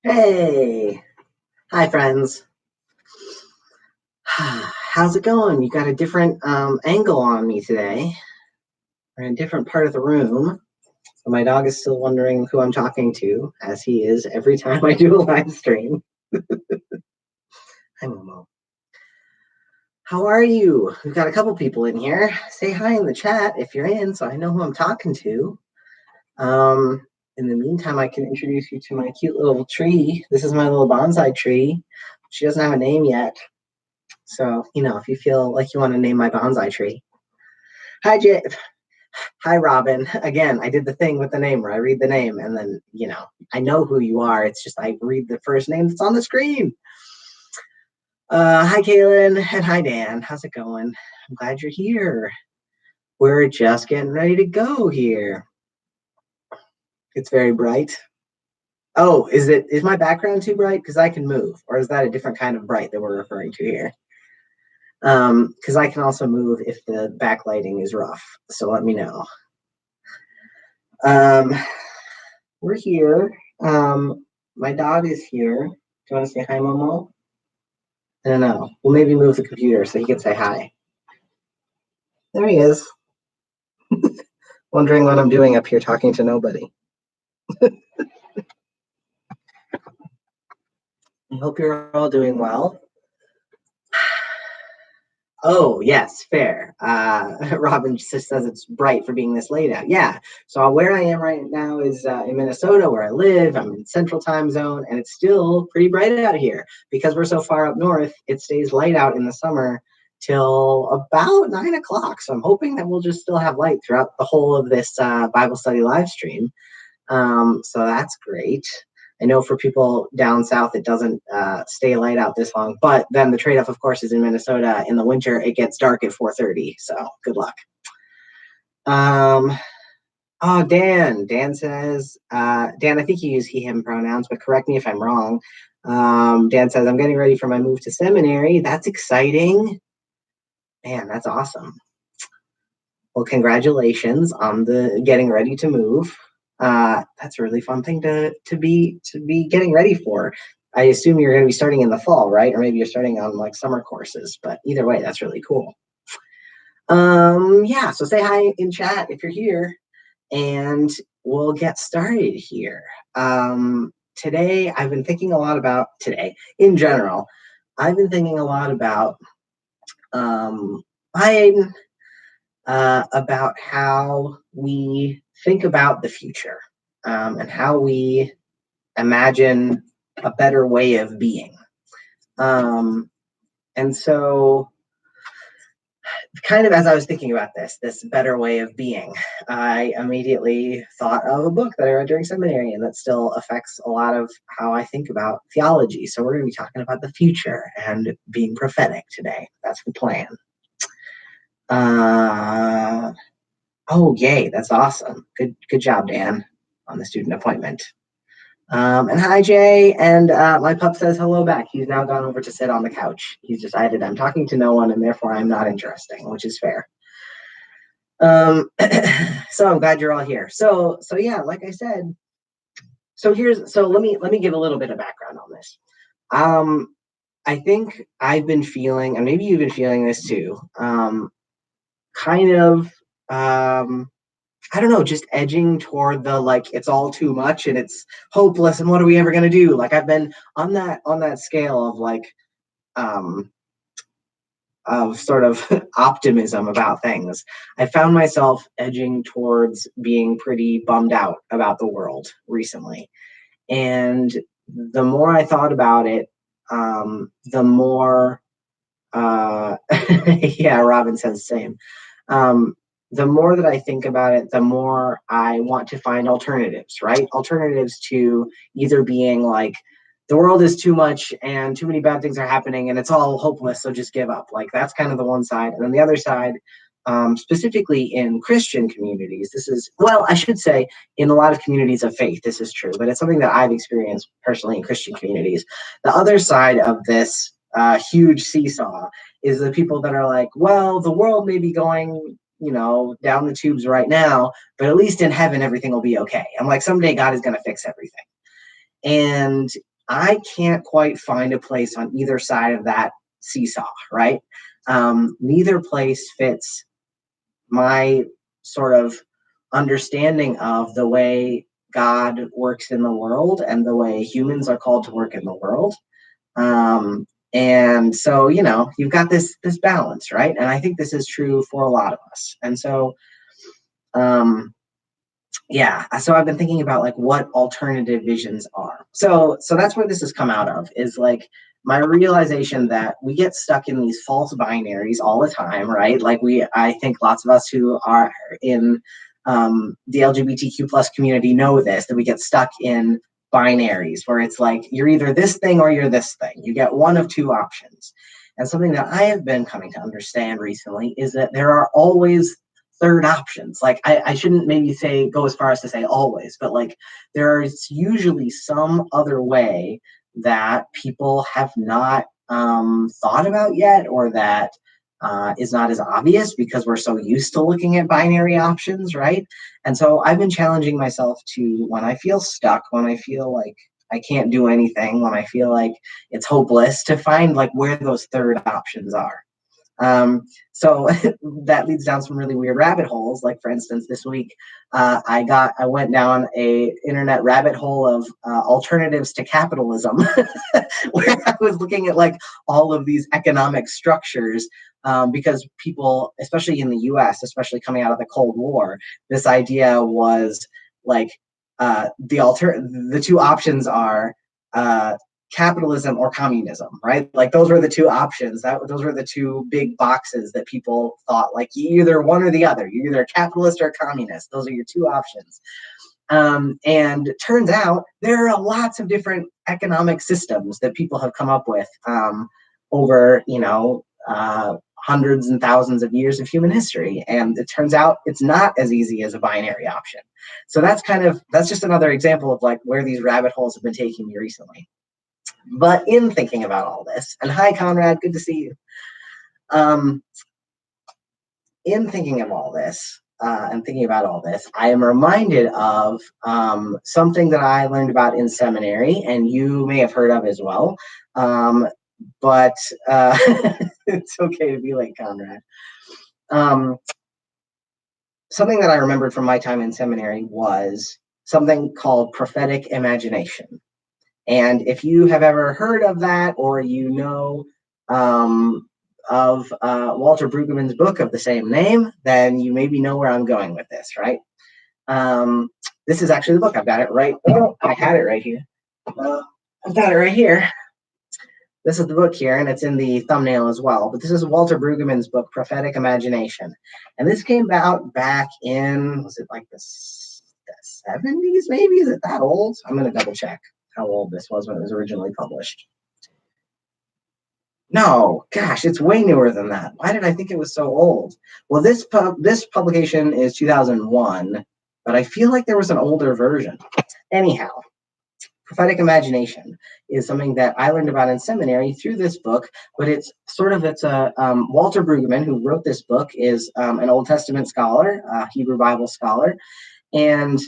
Hey, hi friends. How's it going? You got a different angle on me today. We're in a different part of the room. So my dog is still wondering who I'm talking to, as he is every time I do a live stream. Hi, Momo. How are you? We've got a couple people in here. Say hi in the chat if you're in, so I know who I'm talking to. In the meantime, I can introduce you to my cute little tree. This is my little bonsai tree. She doesn't have a name yet. So, if you feel like you want to name my bonsai tree. Hi, Jay. Hi, Robin. Again, I did the thing with the name where I read the name and then, I know who you are. It's just I read the first name that's on the screen. Hi, Kaylin. And hi, Dan. How's it going? I'm glad you're here. We're just getting ready to go here. It's very bright. Oh, is my background too bright? Because I can move. Or is that a different kind of bright that we're referring to here? Because I can also move if the backlighting is rough. So let me know. We're here. My dog is here. Do you want to say hi, Momo? I don't know. We'll maybe move the computer so he can say hi. There he is. Wondering what I'm doing up here talking to nobody. I hope you're all doing well. Oh, yes, fair. Robin just says it's bright for being this late out. Yeah. So where I am right now is in Minnesota, where I live. I'm in Central Time Zone, and it's still pretty bright out here. Because we're so far up north, it stays light out in the summer till about 9 o'clock. So I'm hoping that we'll just still have light throughout the whole of this Bible study live stream. So that's great. I know for people down south, it doesn't stay light out this long, but then the trade-off, of course, is in Minnesota. In the winter, it gets dark at 4:30. So good luck. Oh, Dan. Dan says, Dan, I think you use he, him pronouns, but correct me if I'm wrong. Dan says, I'm getting ready for my move to seminary. That's exciting. Man, that's awesome. Well, congratulations on the getting ready to move. That's a really fun thing to be getting ready for. I assume you're going to be starting in the fall, right? Or maybe you're starting on like summer courses, but either way, that's really cool. Yeah, so say hi in chat if you're here, and we'll get started here. Today, I've been thinking a lot about in general. I've been thinking a lot about Biden, about how we think about the future, and how we imagine a better way of being. And so, kind of as I was thinking about this better way of being, I immediately thought of a book that I read during seminary, and that still affects a lot of how I think about theology. So we're going to be talking about the future and being prophetic today. That's the plan. Oh, yay, that's awesome. Good job, Dan, on the student appointment. And hi, Jay. And my pup says hello back. He's now gone over to sit on the couch. He's decided I'm talking to no one, and therefore I'm not interesting, which is fair. So I'm glad you're all here. So yeah, like I said, so let me give a little bit of background on this. I think I've been feeling, and maybe you've been feeling this too, kind of I don't know, just edging toward the like it's all too much and it's hopeless and what are we ever gonna do? Like I've been on that scale of like of sort of optimism about things. I found myself edging towards being pretty bummed out about the world recently. And the more I thought about it, the more yeah, Robin says the same. The more that I think about it, the more I want to find alternatives, right? Alternatives to either being like, the world is too much and too many bad things are happening and it's all hopeless, so just give up. Like, that's kind of the one side. And then the other side, specifically in Christian communities, this is, well, I should say in a lot of communities of faith, this is true, but it's something that I've experienced personally in Christian communities. The other side of this huge seesaw is the people that are like, well, the world may be going, down the tubes right now, but at least in heaven, everything will be okay. I'm like, someday God is going to fix everything. And I can't quite find a place on either side of that seesaw, right? Neither place fits my sort of understanding of the way God works in the world and the way humans are called to work in the world. And so, you've got this balance, right? And I think this is true for a lot of us. And so, so I've been thinking about like what alternative visions are. So that's where this has come out of, is like my realization that we get stuck in these false binaries all the time, right? Like I think lots of us who are in the LGBTQ plus community know this, that we get stuck in binaries where it's like you're either this thing or you're this thing. You get one of two options. And something that I have been coming to understand recently is that there are always third options. Like I shouldn't maybe go as far as to say always, but like there's usually some other way that people have not thought about yet, or that is not as obvious because we're so used to looking at binary options, right? And so I've been challenging myself to, when I feel stuck, when I feel like I can't do anything, when I feel like it's hopeless, to find like where those third options are. So that leads down some really weird rabbit holes. Like, for instance, this week, I went down a internet rabbit hole of alternatives to capitalism, where I was looking at like all of these economic structures, because people, especially in the US, especially coming out of the Cold War, this idea was like the two options are capitalism or communism, right? Like those were the two options. Those were the two big boxes that people thought, like, you either one or the other. You're either a capitalist or a communist. Those are your two options. And it turns out there are lots of different economic systems that people have come up with over, hundreds and thousands of years of human history. And it turns out it's not as easy as a binary option. So that's just another example of like where these rabbit holes have been taking me recently. But in thinking about all this, and hi, Conrad, good to see you. In thinking of all this, and thinking about all this, I am reminded of something that I learned about in seminary, and you may have heard of as well. But it's okay to be late, Conrad. Something that I remembered from my time in seminary was something called prophetic imagination. And if you have ever heard of that, or of Walter Brueggemann's book of the same name, then you maybe know where I'm going with this, right? This is actually the book. I've got it right. Oh, I had it right here. I've got it right here. This is the book here, and it's in the thumbnail as well. But this is Walter Brueggemann's book, Prophetic Imagination. And this came out back in, was it like the 70s maybe? Is it that old? I'm going to double check how old this was when it was originally published. No, gosh, it's way newer than that. Why did I think it was so old? Well, this publication is 2001, but I feel like there was an older version. Anyhow, prophetic imagination is something that I learned about in seminary through this book, but it's Walter Brueggemann, who wrote this book, is an Old Testament scholar, Hebrew Bible scholar, and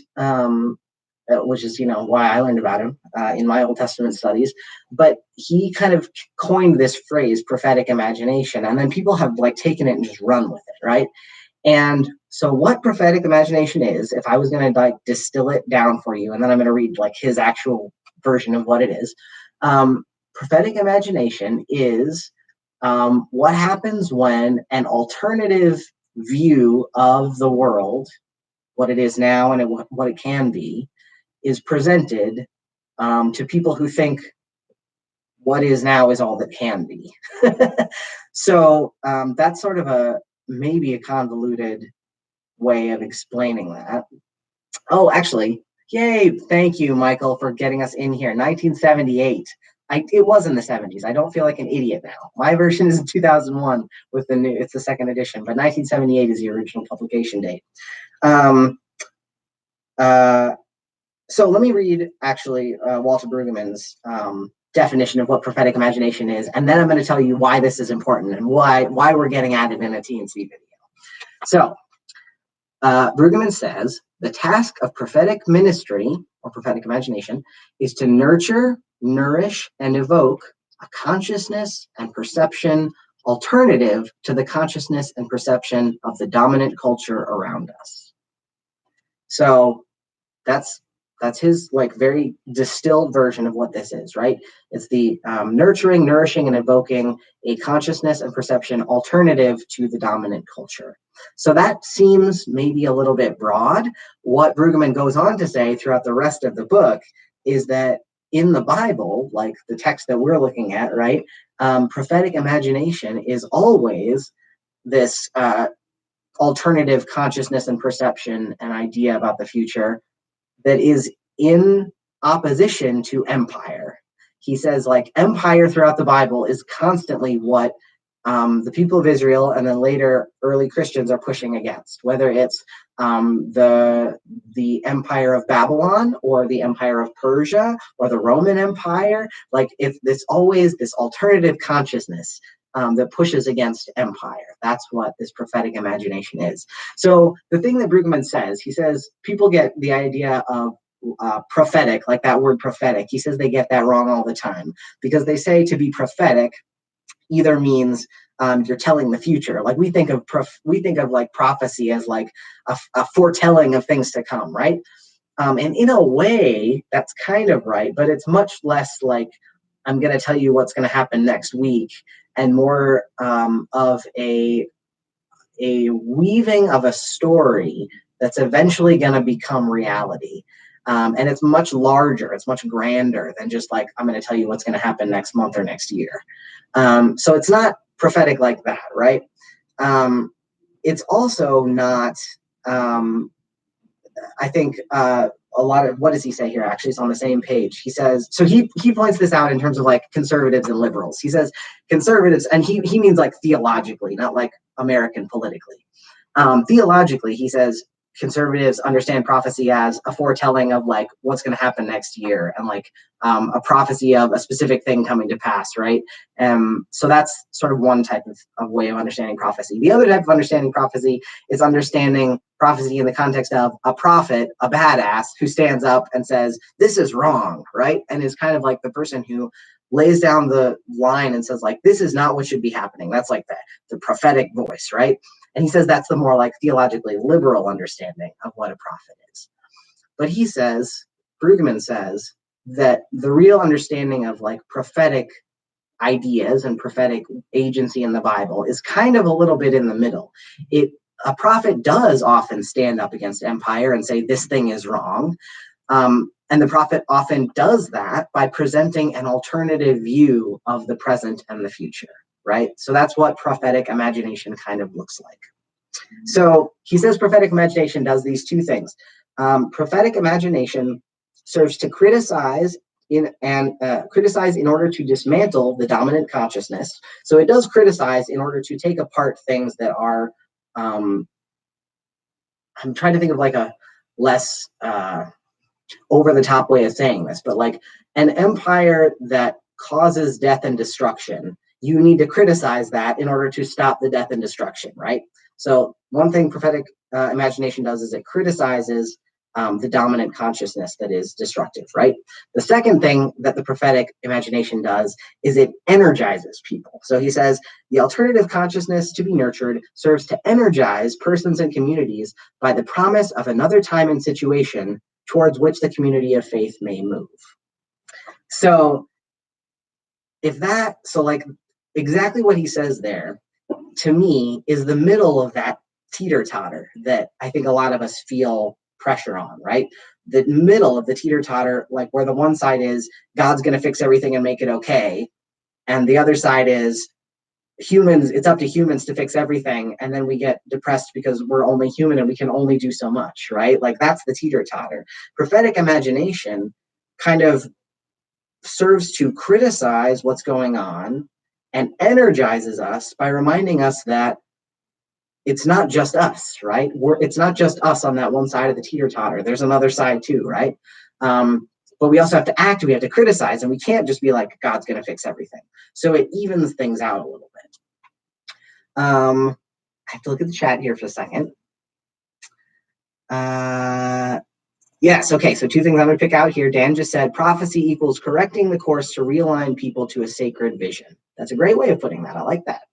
which is, why I learned about him in my Old Testament studies. But he kind of coined this phrase, prophetic imagination, and then people have like taken it and just run with it, right? And so what prophetic imagination is, if I was going to like distill it down for you, and then I'm going to read like his actual version of what it is. Prophetic imagination is what happens when an alternative view of the world, what it is now and what it can be, is presented to people who think what is now is all that can be. So that's sort of maybe a convoluted way of explaining that. Oh, actually, yay, thank you, Michael, for getting us in here. 1978. It was in the 70s. I don't feel like an idiot now. My version is in 2001 with it's the second edition, but 1978 is the original publication date. So let me read, actually, Walter Brueggemann's definition of what prophetic imagination is, and then I'm going to tell you why this is important and why we're getting at it in a T&C video. So Brueggemann says, the task of prophetic ministry, or prophetic imagination, is to nurture, nourish, and evoke a consciousness and perception alternative to the consciousness and perception of the dominant culture around us. So that's his like very distilled version of what this is, right? It's the nurturing, nourishing, and evoking a consciousness and perception alternative to the dominant culture. So that seems maybe a little bit broad. What Brueggemann goes on to say throughout the rest of the book is that in the Bible, like the text that we're looking at, right, prophetic imagination is always this alternative consciousness and perception and idea about the future that is in opposition to empire. He says, like, empire throughout the Bible is constantly what the people of Israel and then later early Christians are pushing against, whether it's the empire of Babylon or the empire of Persia or the Roman Empire. Like, if it's always this alternative consciousness that pushes against empire. That's what this prophetic imagination is. So the thing that Brueggemann says, he says people get the idea of prophetic, like that word prophetic. He says they get that wrong all the time because they say to be prophetic either means you're telling the future. Like we think of like prophecy as like a foretelling of things to come, right? And in a way, that's kind of right, but it's much less like I'm going to tell you what's going to happen next week, and more of a weaving of a story that's eventually going to become reality. And it's much larger, it's much grander than just like, I'm going to tell you what's going to happen next month or next year. So it's not prophetic like that, right? It's also not, I think, a lot of, what does he say here? Actually, it's on the same page. He says, so he points this out in terms of like conservatives and liberals. He says conservatives, and he means like theologically, not like American politically. Theologically, he says conservatives understand prophecy as a foretelling of like what's going to happen next year and like a prophecy of a specific thing coming to pass, right? So that's sort of one type of way of understanding prophecy. The other type of understanding prophecy is understanding prophecy in the context of a prophet, a badass who stands up and says, this is wrong, right? And is kind of like the person who lays down the line and says like, this is not what should be happening. That's like the prophetic voice, right? And he says that's the more like theologically liberal understanding of what a prophet is. But he says, Brueggemann says, that the real understanding of like prophetic ideas and prophetic agency in the Bible is kind of a little bit in the middle. A prophet does often stand up against empire and say this thing is wrong. And the prophet often does that by presenting an alternative view of the present and the future, right? So that's what prophetic imagination kind of looks like. So he says prophetic imagination does these two things. Prophetic imagination serves to criticize in order to dismantle the dominant consciousness. So it does criticize in order to take apart things that are, I'm trying to think of like a less over the top way of saying this, but like an empire that causes death and destruction, you need to criticize that in order to stop the death and destruction, right? So one thing prophetic imagination does is it criticizes the dominant consciousness that is destructive, right? The second thing that the prophetic imagination does is it energizes people. So he says the alternative consciousness to be nurtured serves to energize persons and communities by the promise of another time and situation towards which the community of faith may move. So like exactly what he says there, to me, is the middle of that teeter-totter that I think a lot of us feel pressure on, right? The middle of the teeter-totter, like where the one side is God's going to fix everything and make it okay, and the other side is humans, it's up to humans to fix everything, and then we get depressed because we're only human and we can only do so much, right? Like that's the teeter-totter. Prophetic imagination kind of serves to criticize what's going on and energizes us by reminding us that it's not just us, right? It's not just us on that one side of the teeter-totter. There's another side too, right? But we also have to act, we have to criticize, and we can't just be like, God's going to fix everything. So it evens things out a little bit. I have to look at the chat here for a second. Yes, okay, so two things I'm going to pick out here. Dan just said prophecy equals correcting the course to realign people to a sacred vision. That's a great way of putting that. I like that.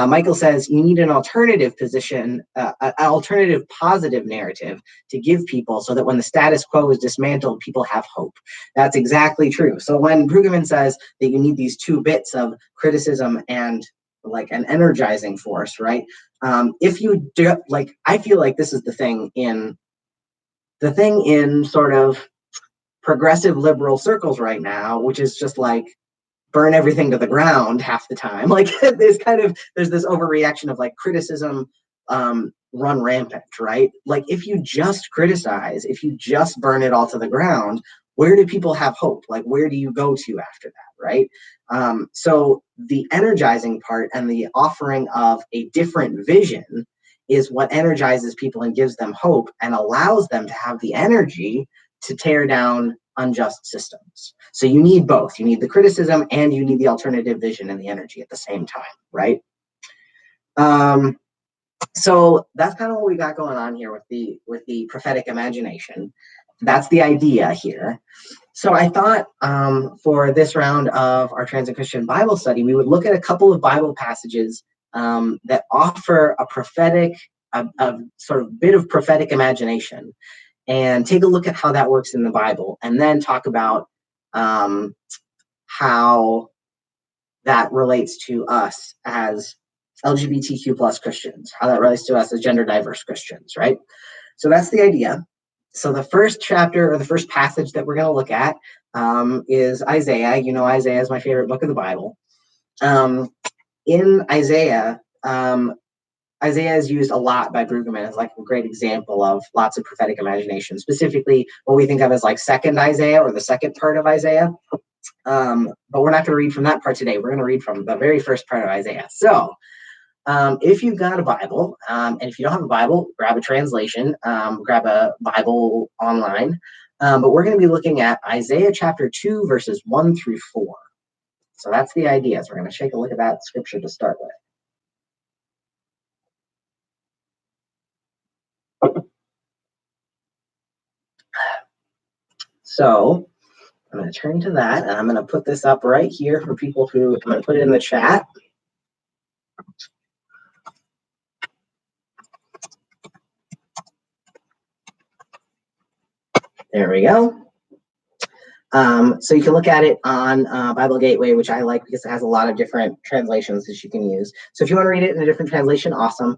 Michael says you need an alternative position, an alternative positive narrative to give people so that when the status quo is dismantled, people have hope. That's exactly true. So when Brueggemann says that you need these two bits of criticism and like an energizing force, right? If you do, like, I feel like this is the thing in sort of progressive liberal circles right now, which is just like burn everything to the ground half the time. Like there's this overreaction of like criticism run rampant, right? Like if you just criticize, if you just burn it all to the ground, where do people have hope? Like where do you go to after that, right? So the energizing part and the offering of a different vision is what energizes people and gives them hope and allows them to have the energy to tear down unjust systems. So you need both. You need the criticism and you need the alternative vision and the energy at the same time, right? So that's kind of what we got going on here with the prophetic imagination. That's the idea here. So I thought for this round of our Trans Christian Bible study, we would look at a couple of Bible passages that offer a prophetic, a sort of bit of prophetic imagination, and take a look at how that works in the Bible, and then talk about how that relates to us as LGBTQ plus Christians, how that relates to us as gender diverse Christians, right? So that's the idea. So the first chapter or the first passage that we're going to look at is Isaiah. You know, Isaiah is my favorite book of the Bible. In Isaiah, Isaiah is used a lot by Brueggemann as like a great example of lots of prophetic imagination, specifically what we think of as like second Isaiah or the second part of Isaiah. But we're not going to read from that part today. We're going to read from the very first part of Isaiah. So if you've got a Bible, and if you don't have a Bible, grab a translation, grab a Bible online. But we're going to be looking at Isaiah chapter 2, verses 1 through 4. So that's the idea. So we're going to take a look at that scripture to start with. So I'm going to turn to that, and I'm going to put this up right here for people who, I'm going to put it in the chat. There we go. So you can look at it on Bible Gateway, which I like because it has a lot of different translations that you can use. So if you want to read it in a different translation, awesome.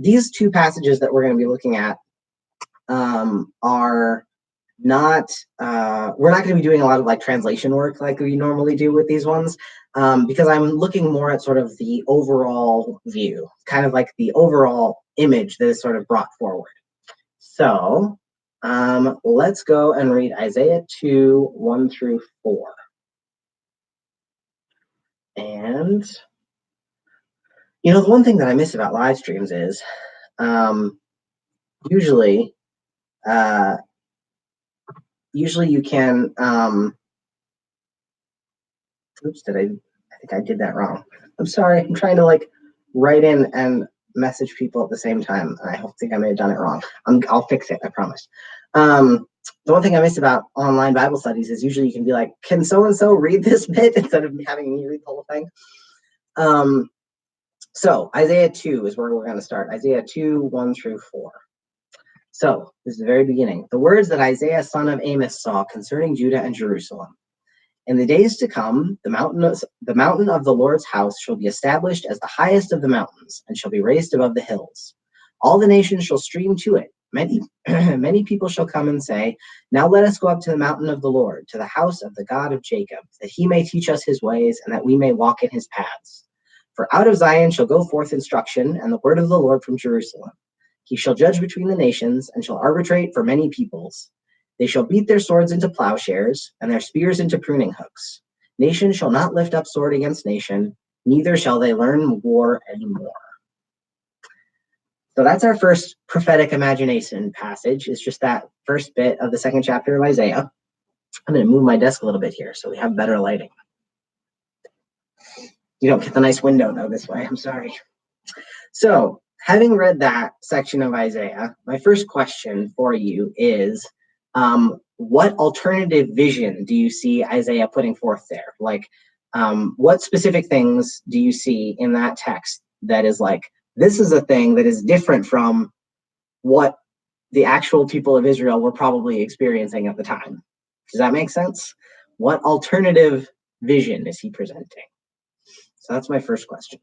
These two passages that we're going to be looking at are not, we're not going to be doing a lot of like translation work like we normally do with these ones, because I'm looking more at sort of the overall view, kind of like the overall image that is sort of brought forward. So let's go and read Isaiah 2, 1 through 4. And, you know, the one thing that I miss about live streams is usually you can, oops, I think I did that wrong. I'm sorry, I'm trying to like write in and message people at the same time. I think I may have done it wrong. I'll fix it, I promise. The one thing I miss about online Bible studies is usually you can be like, can so-and-so read this bit instead of having me read the whole thing. So Isaiah 2 is where we're going to start. Isaiah 2, 1 through 4. So this is the very beginning. The words that Isaiah, son of Amos, saw concerning Judah and Jerusalem. In the days to come, the mountain of the Lord's house shall be established as the highest of the mountains, and shall be raised above the hills. All the nations shall stream to it. Many people shall come and say, now let us go up to the mountain of the Lord, to the house of the God of Jacob, that he may teach us his ways, and that we may walk in his paths. For out of Zion shall go forth instruction, and the word of the Lord from Jerusalem. He shall judge between the nations, and shall arbitrate for many peoples. They shall beat their swords into plowshares, and their spears into pruning hooks. Nation shall not lift up sword against nation, neither shall they learn war anymore. So that's our first prophetic imagination passage. It's just that first bit of the second chapter of Isaiah. I'm going to move my desk a little bit here so we have better lighting. You don't get the nice window, though, this way. I'm sorry. So having read that section of Isaiah, my first question for you is, what alternative vision do you see Isaiah putting forth there? Like, what specific things do you see in that text that is like, this is a thing that is different from what the actual people of Israel were probably experiencing at the time? Does that make sense? What alternative vision is he presenting? So that's my first question.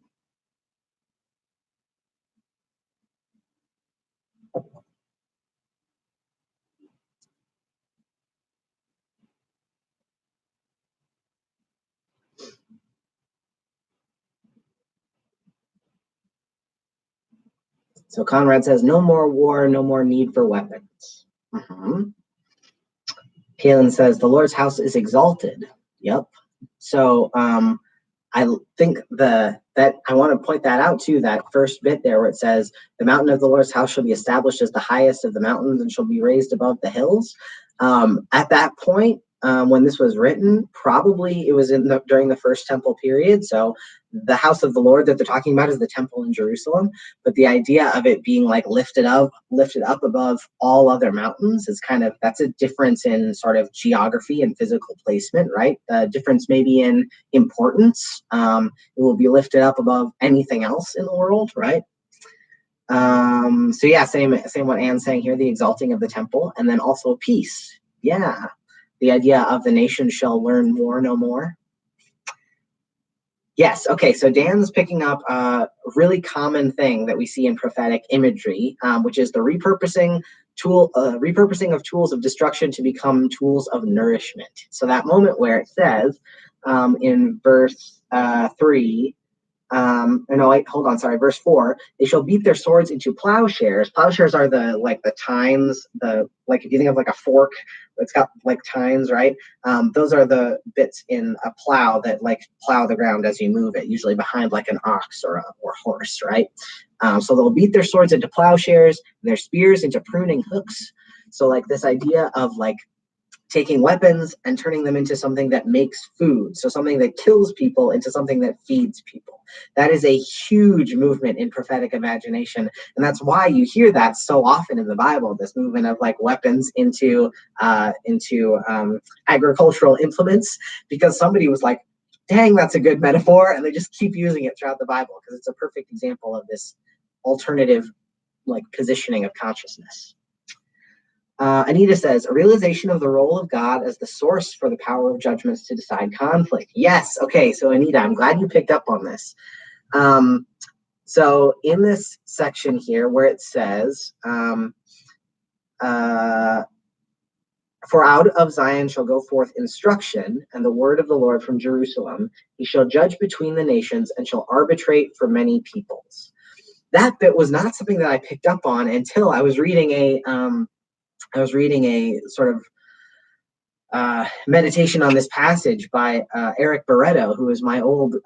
So Conrad says, no more war, no more need for weapons. Kalen says, the Lord's house is exalted. Yep. So I think that I want to point that out too, that first bit there where it says, the mountain of the Lord's house shall be established as the highest of the mountains and shall be raised above the hills. At that point, when this was written, probably it was during the first temple period. So the house of the Lord that they're talking about is the temple in Jerusalem. But the idea of it being like lifted up above all other mountains is kind of, that's a difference in sort of geography and physical placement, right? The difference maybe in importance. It will be lifted up above anything else in the world, right? So yeah, same what Anne's saying here, the exalting of the temple, and then also peace. Yeah, the idea of the nation shall learn war no more. Yes, okay, so Dan's picking up a really common thing that we see in prophetic imagery, which is the repurposing of tools of destruction to become tools of nourishment. So that moment where it says in verse 3, verse 4, they shall beat their swords into plowshares. Plowshares are the tines, if you think of like a fork, it's got like tines, right? Those are the bits in a plow that like plow the ground as you move it, usually behind like an ox or horse, right? So they'll beat their swords into plowshares, their spears into pruning hooks. So like this idea of like taking weapons and turning them into something that makes food. So something that kills people into something that feeds people. That is a huge movement in prophetic imagination. And that's why you hear that so often in the Bible, this movement of like weapons into agricultural implements, because somebody was like, dang, that's a good metaphor. And they just keep using it throughout the Bible because it's a perfect example of this alternative like positioning of consciousness. Anita says, a realization of the role of God as the source for the power of judgments to decide conflict. Yes. Okay. So Anita, I'm glad you picked up on this. So in this section here where it says, for out of Zion shall go forth instruction and the word of the Lord from Jerusalem. He shall judge between the nations and shall arbitrate for many peoples. That bit was not something that I picked up on until I was reading a sort of meditation on this passage by Eric Barreto, who is my old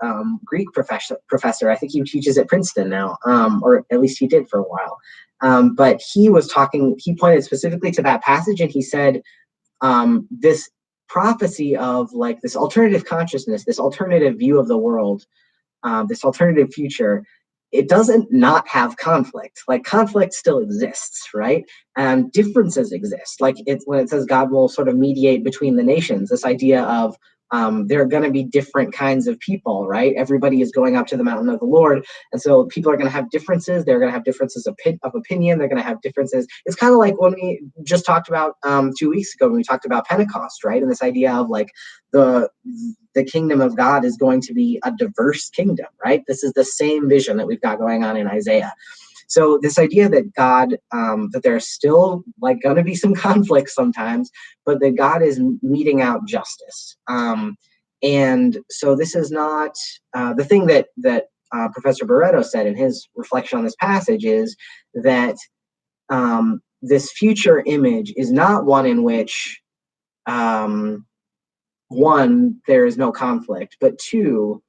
Greek professor. I think he teaches at Princeton now, or at least he did for a while. But he pointed specifically to that passage, and he said this prophecy of like this alternative consciousness, this alternative view of the world, this alternative future, it doesn't not have conflict. Like conflict still exists, right? And differences exist. Like when it says God will sort of mediate between the nations, this idea of there are going to be different kinds of people, right? Everybody is going up to the mountain of the Lord. And so people are going to have differences. They're going to have differences of opinion. They're going to have differences. It's kind of like when we just talked about 2 weeks ago, when we talked about Pentecost, right? And this idea of like the kingdom of God is going to be a diverse kingdom, right? This is the same vision that we've got going on in Isaiah. So this idea that God, that there's still like going to be some conflicts sometimes, but that God is meting out justice. And so this is not the thing that Professor Barreto said in his reflection on this passage is that this future image is not one in which one, there is no conflict, but two,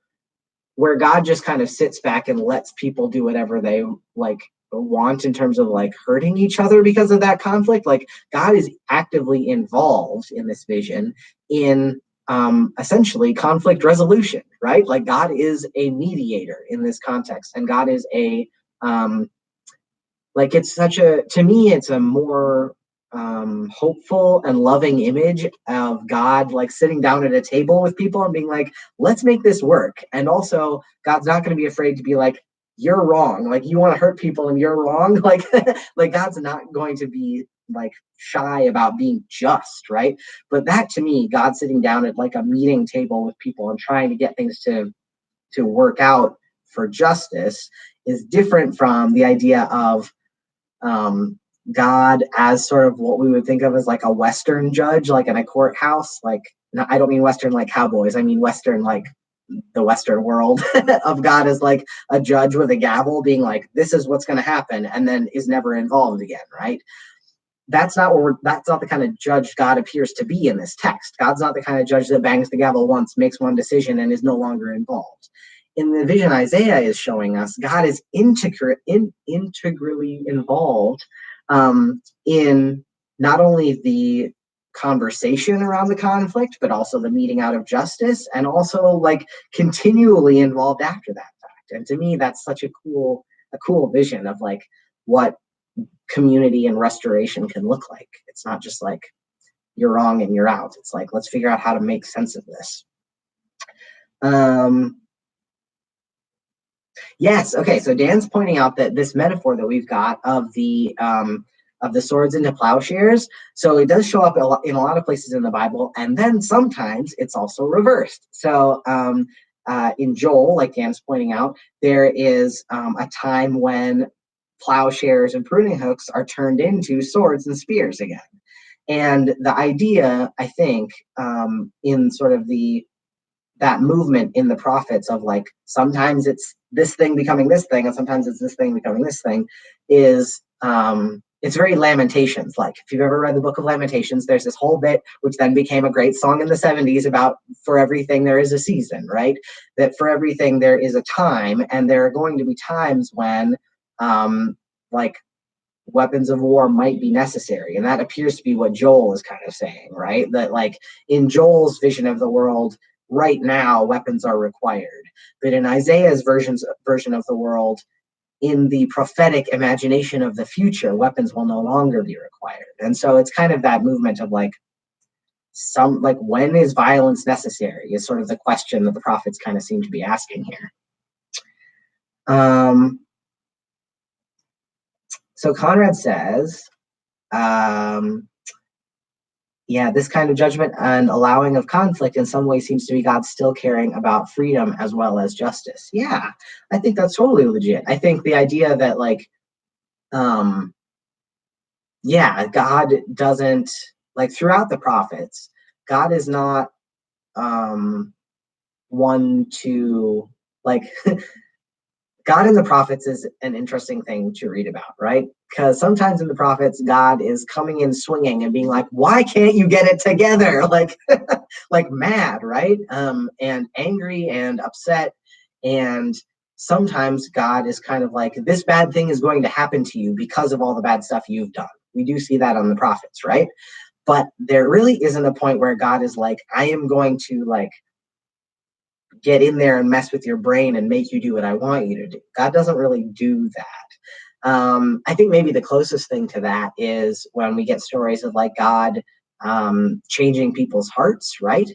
where God just kind of sits back and lets people do whatever they like want in terms of like hurting each other because of that conflict. Like God is actively involved in this vision in essentially conflict resolution, right? Like God is a mediator in this context, and God is a like it's to me, it's a more hopeful and loving image of God, like sitting down at a table with people and being like, let's make this work. And also, God's not going to be afraid to be like, you're wrong. Like, you want to hurt people and you're wrong. Like, like God's not going to be like shy about being just, right? But that to me, God sitting down at like a meeting table with people and trying to get things to work out for justice is different from the idea of God as sort of what we would think of as like a Western judge, like in a courthouse. Like, no, I don't mean Western like cowboys. I mean Western like the Western world of God as like a judge with a gavel being like, this is what's going to happen, and then is never involved again, right? That's not the kind of judge God appears to be in this text. God's not the kind of judge that bangs the gavel once, makes one decision, and is no longer involved. In the vision Isaiah is showing us, God is integrally involved in not only the conversation around the conflict, but also the meting out of justice, and also like continually involved after that fact. And to me, that's such a cool vision of like what community and restoration can look like. It's not just like you're wrong and you're out. It's like, let's figure out how to make sense of this. Yes. Okay. So Dan's pointing out that this metaphor that we've got of the swords into plowshares. So it does show up in a lot of places in the Bible, and then sometimes it's also reversed. So in Joel, like Dan's pointing out, there is a time when plowshares and pruning hooks are turned into swords and spears again. And the idea, I think, in sort of that movement in the prophets of like sometimes it's this thing becoming this thing and sometimes it's this thing becoming this thing is it's very Lamentations like. If you've ever read the book of Lamentations, there's this whole bit which then became a great song in the 70s about for everything there is a season, right? That for everything there is a time, and there are going to be times when like weapons of war might be necessary. And that appears to be what Joel is kind of saying, right? That like in Joel's vision of the world, right now weapons are required, but in Isaiah's version of the world, in the prophetic imagination of the future, weapons will no longer be required. And so it's kind of that movement of like when is violence necessary is sort of the question that the prophets kind of seem to be asking here. So Conrad says, yeah, this kind of judgment and allowing of conflict in some way seems to be God still caring about freedom as well as justice. Yeah, I think that's totally legit. I think the idea that like, yeah, God doesn't, like throughout the prophets, God is not one to like God in the prophets is an interesting thing to read about, right? Because sometimes in the prophets, God is coming in swinging and being like, why can't you get it together? Like, like mad, right? And angry and upset. And sometimes God is kind of like, this bad thing is going to happen to you because of all the bad stuff you've done. We do see that on the prophets, right? But there really isn't a point where God is like, I am going to like get in there and mess with your brain and make you do what I want you to do. God doesn't really do that. I think maybe the closest thing to that is when we get stories of like God changing people's hearts, right?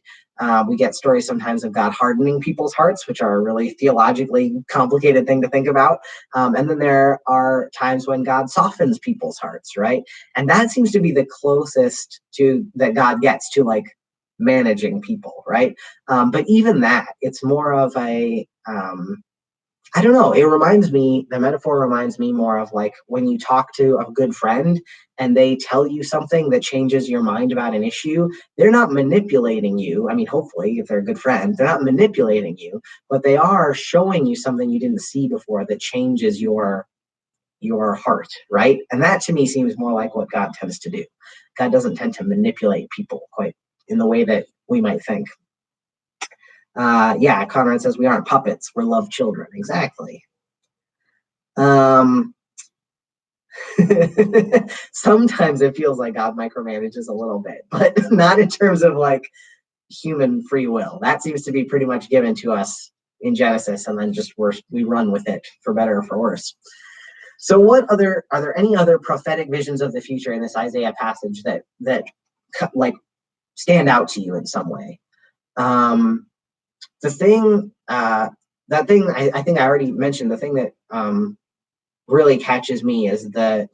We get stories sometimes of God hardening people's hearts, which are a really theologically complicated thing to think about. And then there are times when God softens people's hearts, right? And that seems to be the closest to that God gets to like managing people, right? But even that, it's more of a I don't know. The metaphor reminds me more of like when you talk to a good friend and they tell you something that changes your mind about an issue. They're not manipulating you. I mean, hopefully, if they're a good friend, they're not manipulating you, but they are showing you something you didn't see before that changes your heart, right? And that to me seems more like what God tends to do. God doesn't tend to manipulate people quite in the way that we might think. Yeah, Conrad says we aren't puppets, we're love children. Exactly. Sometimes it feels like God micromanages a little bit, but not in terms of like human free will. That seems to be pretty much given to us in Genesis, and then just we run with it for better or for worse. So are there any other prophetic visions of the future in this Isaiah passage that like stand out to you in some way? The thing, that thing I think I already mentioned, the thing that really catches me is the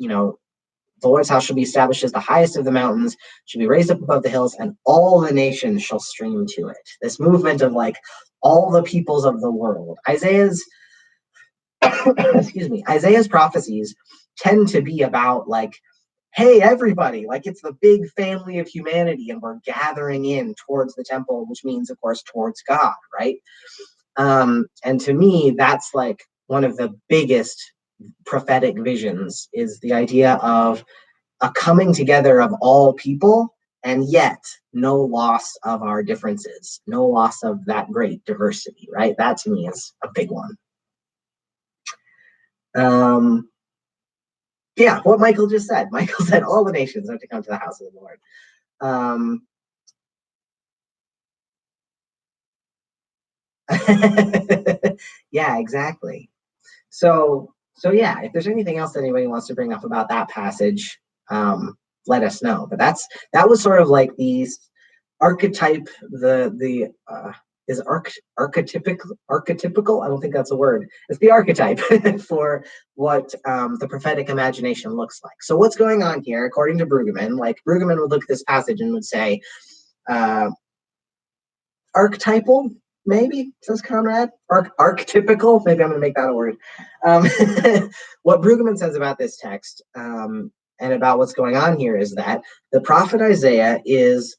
Lord's house shall be established as the highest of the mountains, should be raised up above the hills, and all the nations shall stream to it. This movement of like all the peoples of the world. Isaiah's excuse me, Isaiah's prophecies tend to be about like, hey, everybody, like it's the big family of humanity, and we're gathering in towards the temple, which means, of course, towards God, right? And to me, that's like one of the biggest prophetic visions, is the idea of a coming together of all people, and yet no loss of our differences, no loss of that great diversity, right? That to me is a big one. Yeah, what Michael just said. Michael said all the nations are to come to the house of the Lord. Yeah, exactly. So yeah, if there's anything else that anybody wants to bring up about that passage, let us know. But that was sort of like the archetype, the is archetypical. I don't think that's a word. It's the archetype for what the prophetic imagination looks like. So what's going on here, according to Brueggemann? Like Brueggemann would look at this passage and would say, archetypal, maybe, says Conrad. Archetypical, maybe I'm going to make that a word. What Brueggemann says about this text, and about what's going on here, is that the prophet Isaiah is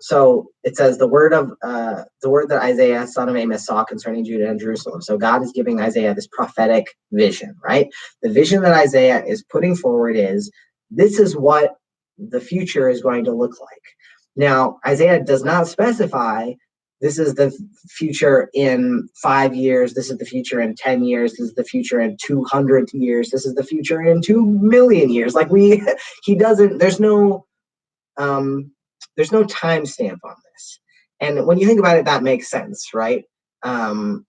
so it says the word that Isaiah, son of Amos, saw concerning Judah and Jerusalem. So God is giving Isaiah this prophetic vision, right? The vision that Isaiah is putting forward is, this is what the future is going to look like. Now, Isaiah does not specify, this is the future in 5 years, this is the future in 10 years, this is the future in 200 years, this is the future in 2 million years. Like he doesn't, there's no timestamp on this. And when you think about it, that makes sense, right? Oh,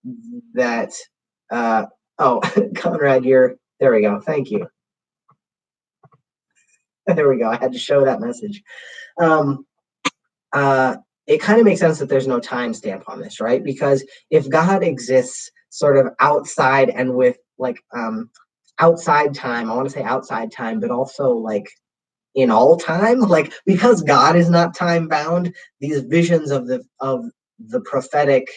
Conrad, there we go. Thank you. There we go. I had to show that message. It kind of makes sense that there's no timestamp on this, right? Because if God exists sort of outside and with like outside time, I want to say outside time, but also like in all time, like because God is not time bound, these visions of the prophetic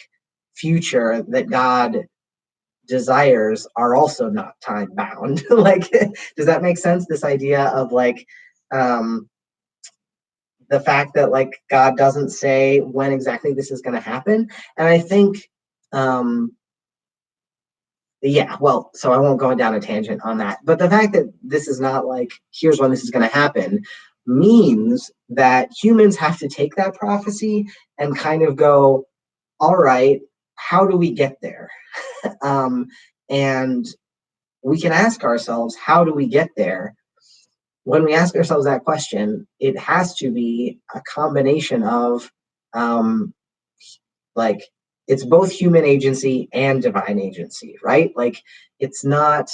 future that God desires are also not time bound. Like, does that make sense? This idea of like the fact that like God doesn't say when exactly this is going to happen. And I think yeah, well, so I won't go down a tangent on that, but the fact that this is not like, here's when this is going to happen, means that humans have to take that prophecy and kind of go, all right, how do we get there? And we can ask ourselves, how do we get there? When we ask ourselves that question, it has to be a combination of like, it's both human agency and divine agency, right? Like it's not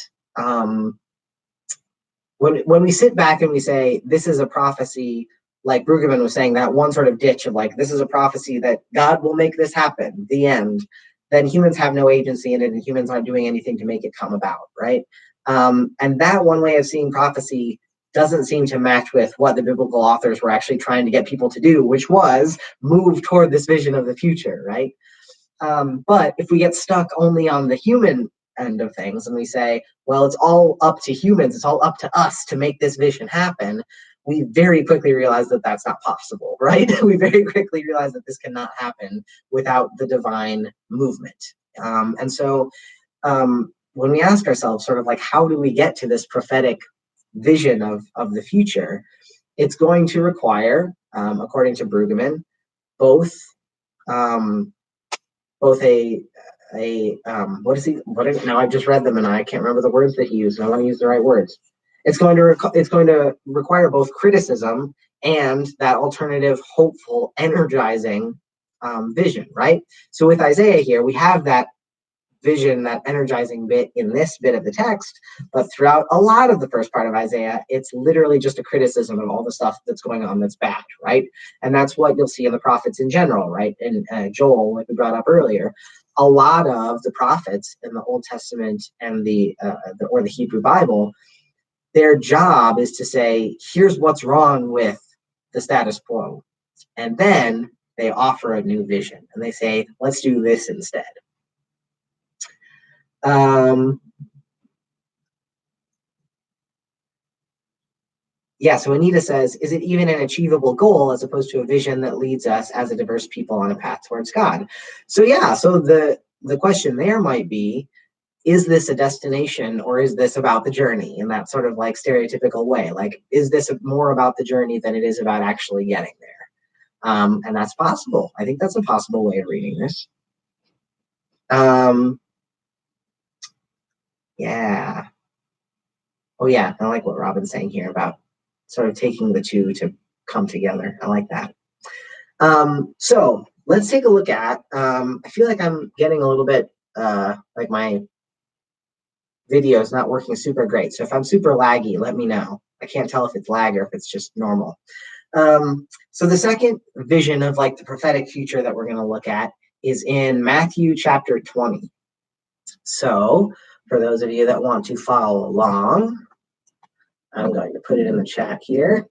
when we sit back and we say this is a prophecy, like Brueggemann was saying, that one sort of ditch of like, this is a prophecy that God will make this happen, the end, then humans have no agency in it and humans aren't doing anything to make it come about, right? And that one way of seeing prophecy doesn't seem to match with what the biblical authors were actually trying to get people to do, which was move toward this vision of the future, right? But if we get stuck only on the human end of things and we say, well, it's all up to humans, it's all up to us to make this vision happen, we very quickly realize that that's not possible, right? We very quickly realize that this cannot happen without the divine movement. And so when we ask ourselves sort of like, how do we get to this prophetic vision of the future, it's going to require, according to Brueggemann, both now I've just read them and I can't remember the words that he used, and I want to use the right words. It's going to require both criticism and that alternative, hopeful, energizing vision, right? So with Isaiah here, we have that vision, that energizing bit in this bit of the text, but throughout a lot of the first part of Isaiah, it's literally just a criticism of all the stuff that's going on that's bad, right? And that's what you'll see in the prophets in general, right? And Joel, like we brought up earlier, a lot of the prophets in the Old Testament and the Hebrew Bible, their job is to say, here's what's wrong with the status quo. And then they offer a new vision and they say, let's do this instead. Yeah, so Anita says, is it even an achievable goal as opposed to a vision that leads us as a diverse people on a path towards God? So yeah, so the question there might be, is this a destination or is this about the journey in that sort of like stereotypical way? Like, is this more about the journey than it is about actually getting there? And that's possible. I think that's a possible way of reading this. Yeah. Oh yeah, I like what Robin's saying here about sort of taking the two to come together. I like that. So let's take a look at, I feel like I'm getting a little bit, like my video is not working super great. So if I'm super laggy, let me know. I can't tell if it's lag or if it's just normal. So the second vision of like the prophetic future that we're going to look at is in Matthew chapter 20. So for those of you that want to follow along, I'm going to put it in the chat here.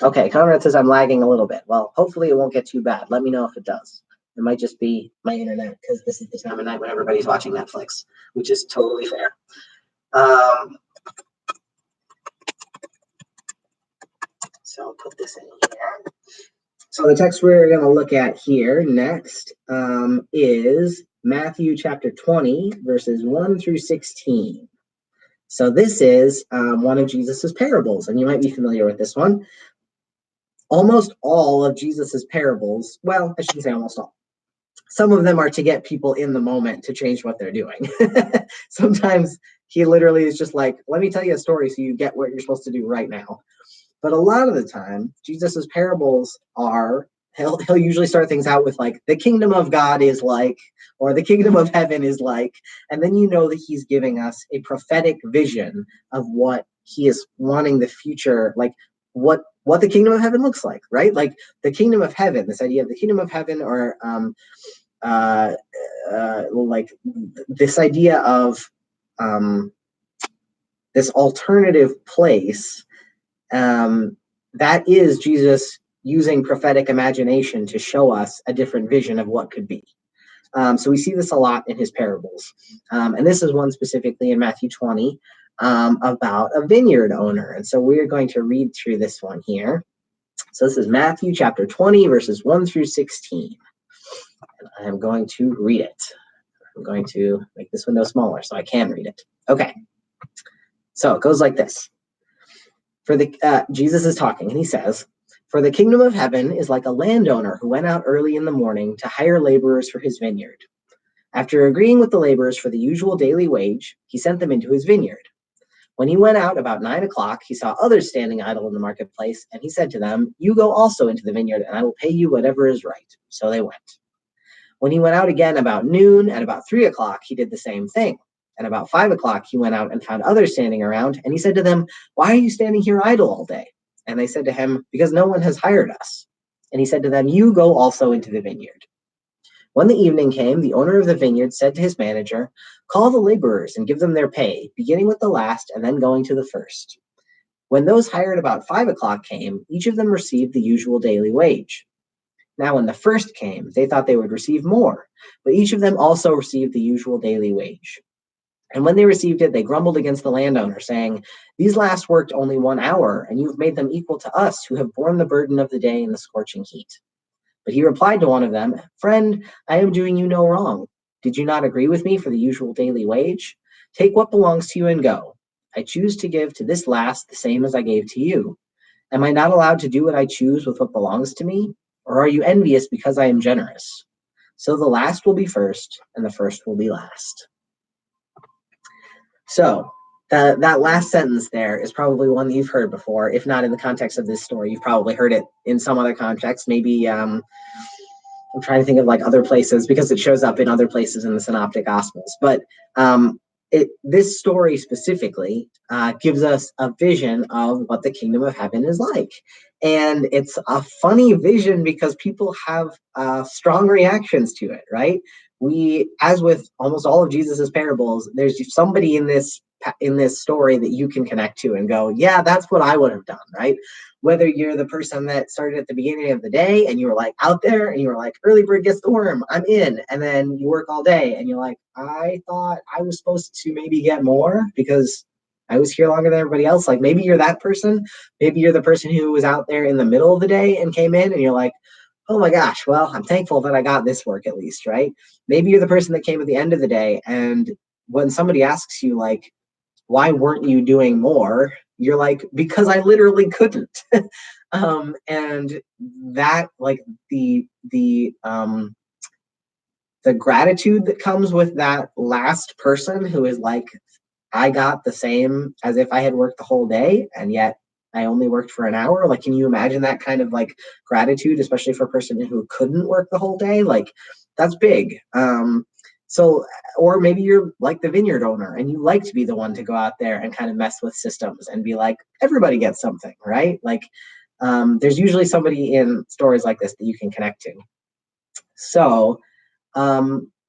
Okay, Conrad says I'm lagging a little bit. Well, hopefully it won't get too bad. Let me know if it does. It might just be my internet because this is the time of night when everybody's watching Netflix, which is totally fair. So I'll put this in here. So the text we're going to look at here next is Matthew chapter 20, verses 1 through 16. So this is one of Jesus's parables, and you might be familiar with this one. Almost all of Jesus's parables, well, I shouldn't say almost all. Some of them are to get people in the moment to change what they're doing. Sometimes he literally is just like, let me tell you a story so you get what you're supposed to do right now. But a lot of the time, Jesus's parables are, he'll usually start things out with like, the kingdom of God is like, or the kingdom of heaven is like, and then you know that he's giving us a prophetic vision of what he is wanting the future, like what the kingdom of heaven looks like, right? Like the kingdom of heaven, this idea of the kingdom of heaven, or like this idea of this alternative place, that is Jesus using prophetic imagination to show us a different vision of what could be. So we see this a lot in his parables. And this is one specifically in Matthew 20 about a vineyard owner. And so we're going to read through this one here. So this is Matthew chapter 20, verses 1 through 16. And I'm going to read it. I'm going to make this window smaller so I can read it. Okay. So it goes like this. Jesus is talking and he says, "For the kingdom of heaven is like a landowner who went out early in the morning to hire laborers for his vineyard. After agreeing with the laborers for the usual daily wage, he sent them into his vineyard. When he went out about 9 o'clock, he saw others standing idle in the marketplace, and he said to them, 'You go also into the vineyard, and I will pay you whatever is right.' So they went. When he went out again about noon, and about 3 o'clock, he did the same thing. And about 5 o'clock, he went out and found others standing around, and he said to them, 'Why are you standing here idle all day?' And they said to him, 'Because no one has hired us.' And he said to them, 'You go also into the vineyard.' When the evening came, the owner of the vineyard said to his manager, 'Call the laborers and give them their pay, beginning with the last and then going to the first.' When those hired about 5 o'clock came, each of them received the usual daily wage. Now when the first came, they thought they would receive more, but each of them also received the usual daily wage. And when they received it, they grumbled against the landowner, saying, 'These last worked only 1 hour, and you've made them equal to us, who have borne the burden of the day in the scorching heat.' But he replied to one of them, 'Friend, I am doing you no wrong. Did you not agree with me for the usual daily wage? Take what belongs to you and go. I choose to give to this last the same as I gave to you. Am I not allowed to do what I choose with what belongs to me? Or are you envious because I am generous? So the last will be first, and the first will be last.'" So that last sentence there is probably one that you've heard before. If not in the context of this story, you've probably heard it in some other context. Maybe I'm trying to think of like other places because it shows up in other places in the Synoptic Gospels. But this story specifically gives us a vision of what the kingdom of heaven is like. And it's a funny vision because people have strong reactions to it, right? As with almost all of Jesus's parables, there's somebody in this story that you can connect to and go, yeah, that's what I would have done, right? Whether you're the person that started at the beginning of the day and you were like out there and you were like, early bird gets the worm, I'm in. And then you work all day and you're like, I thought I was supposed to maybe get more because I was here longer than everybody else. Like maybe you're that person. Maybe you're the person who was out there in the middle of the day and came in and you're like, oh my gosh, well, I'm thankful that I got this work at least, right? Maybe you're the person that came at the end of the day and when somebody asks you like, why weren't you doing more? You're like, because I literally couldn't. And that like the gratitude that comes with that last person who is like, I got the same as if I had worked the whole day and yet I only worked for an hour. Like, can you imagine that kind of like gratitude, especially for a person who couldn't work the whole day? Like, that's big. So, or maybe you're like the vineyard owner and you like to be the one to go out there and kind of mess with systems and be like, everybody gets something, right? Like, there's usually somebody in stories like this that you can connect to. So,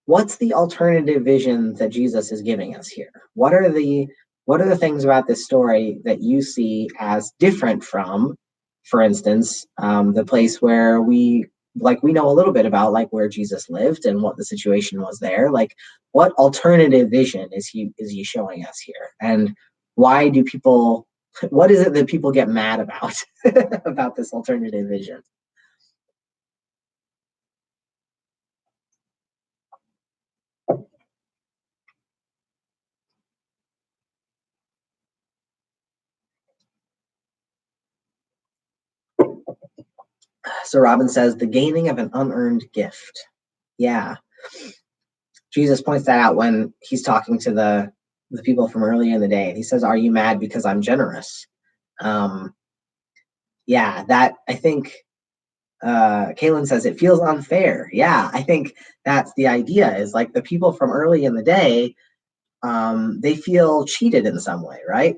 what's the alternative vision that Jesus is giving us here? What are the things about this story that you see as different from, for instance, the place where we know a little bit about like where Jesus lived and what the situation was there? Like, what alternative vision is he showing us here? And why do people? What is it that people get mad about about this alternative vision? So Robin says the gaining of an unearned gift. Yeah. Jesus points that out when he's talking to the people from earlier in the day. He says, are you mad because I'm generous? Yeah, that I think Kaylin says it feels unfair. Yeah, I think that's the idea is like the people from early in the day, they feel cheated in some way, right?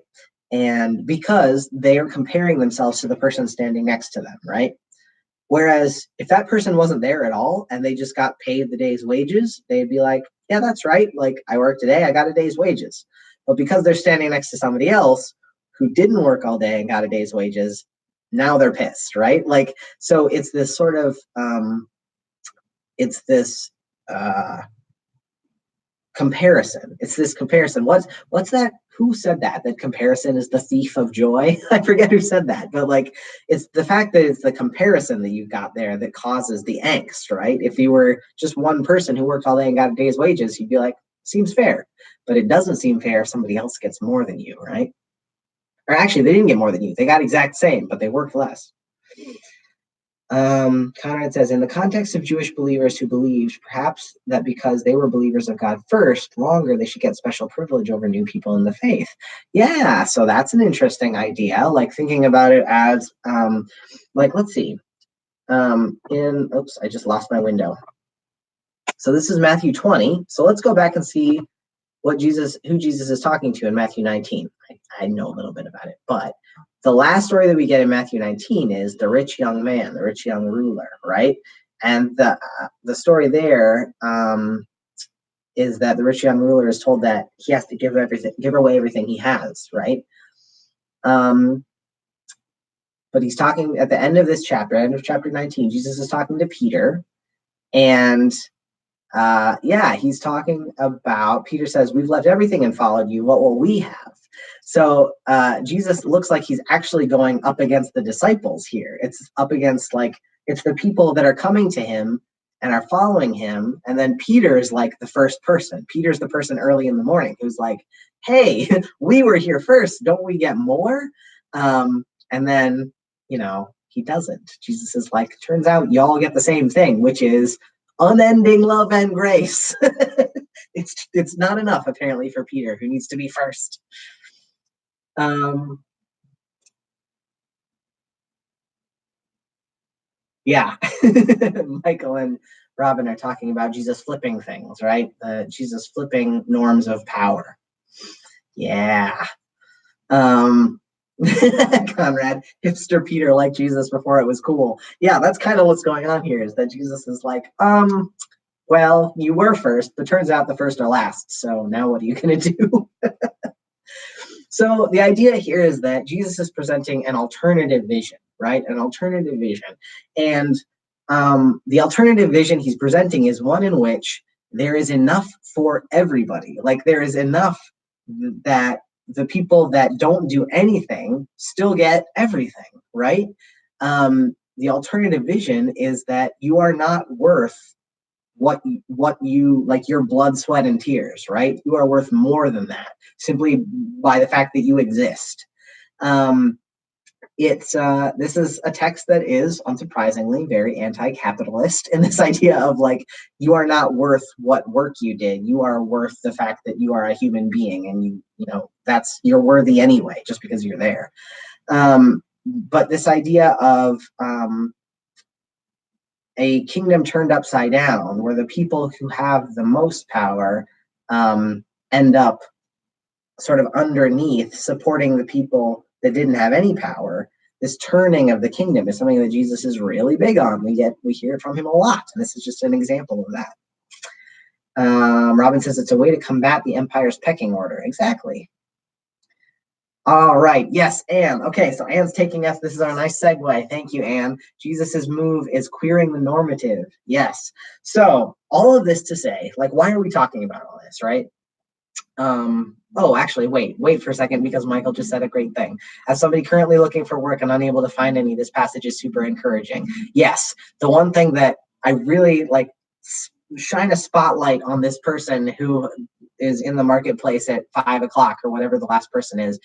And because they are comparing themselves to the person standing next to them, right? Whereas if that person wasn't there at all and they just got paid the day's wages, they'd be like, yeah, that's right. Like I worked today, I got a day's wages. But because they're standing next to somebody else who didn't work all day and got a day's wages, now they're pissed, right? Like, so it's this sort of, it's this, comparison. It's this comparison. What's that? Who said that? That comparison is the thief of joy. I forget who said that, but like it's the fact that it's the comparison that you got there that causes the angst, right? If you were just one person who worked all day and got a day's wages, you'd be like, seems fair. But it doesn't seem fair if somebody else gets more than you, right? Or actually, they didn't get more than you. They got exact same, but they worked less. Conrad says, in the context of Jewish believers who believed perhaps that because they were believers of God first, longer, they should get special privilege over new people in the faith. Yeah, so that's an interesting idea. Like thinking about it as, like, let's see. Oops, I just lost my window. So this is Matthew 20. So let's go back and see who Jesus is talking to in Matthew 19. I know a little bit about it, but the last story that we get in Matthew 19 is the rich young man, the rich young ruler, right? And the story there is that the rich young ruler is told that he has to give away everything he has, right? But he's talking at the end of this chapter, end of chapter 19. Jesus is talking to Peter, and he's talking about, Peter says, we've left everything and followed you. What will we have? So Jesus looks like he's actually going up against the disciples here. It's up against it's the people that are coming to him and are following him. And then Peter's like the first person. Peter's the person early in the morning who's like, hey, we were here first. Don't we get more? And then, he doesn't. Jesus is like, turns out y'all get the same thing, which is unending love and grace. It's not enough apparently for Peter, who needs to be first. Yeah. Michael and Robin are talking about Jesus flipping things, right? Jesus flipping norms of power. Yeah. Um, Conrad, hipster Peter liked Jesus before it was cool. Yeah, that's kind of what's going on here, is that Jesus is like, well, you were first, but turns out the first are last. So now what are you going to do? So the idea here is that Jesus is presenting an alternative vision, right? An alternative vision. And the alternative vision he's presenting is one in which there is enough for everybody. Like there is enough that the people that don't do anything still get everything, right? The alternative vision is that you are not worth what you like, your blood, sweat, and tears, right? You are worth more than that simply by the fact that you exist. This is a text that is unsurprisingly very anti-capitalist in this idea of like, you are not worth what work you did. You are worth the fact that you are a human being, and you know that's, you're worthy anyway just because you're there. But this idea of a kingdom turned upside down, where the people who have the most power end up sort of underneath, supporting the people that didn't have any power. This turning of the kingdom is something that Jesus is really big on. We hear it from him a lot, and this is just an example of that. Robin says it's a way to combat the empire's pecking order. Exactly. All right. Yes, Anne. Okay, so Anne's taking us. This is our nice segue. Thank you, Anne. Jesus's move is queering the normative. Yes. So all of this to say, like, why are we talking about all this, right? Oh, actually, wait for a second, because Michael just said a great thing. As somebody currently looking for work and unable to find any, this passage is super encouraging. Yes, the one thing that I really like, shine a spotlight on this person who is in the marketplace at 5 o'clock or whatever the last person is,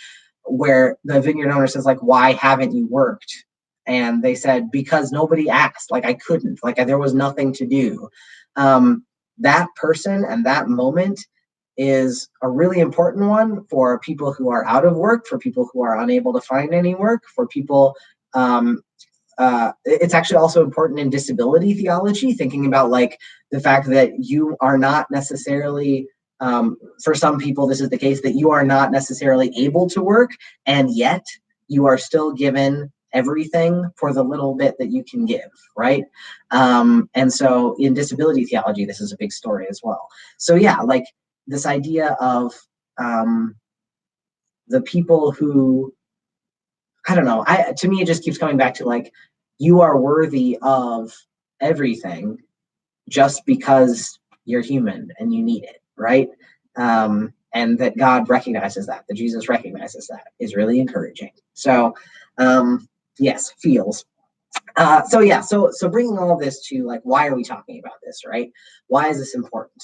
where the vineyard owner says, like, why haven't you worked? And they said, because nobody asked. Like, I couldn't, like, there was nothing to do. That person and that moment is a really important one for people who are out of work, for people who are unable to find any work, for people. It's actually also important in disability theology, thinking about like the fact that you are not necessarily, for some people, this is the case, that you are not necessarily able to work, and yet you are still given everything for the little bit that you can give, right? And so in disability theology, this is a big story as well. So yeah, like this idea of the people who, I don't know, to me it just keeps coming back to like, you are worthy of everything just because you're human and you need it, right? And that God recognizes that Jesus recognizes that is really encouraging. So yes, feels. So bringing all of this to like, why are we talking about this, right? Why is this important?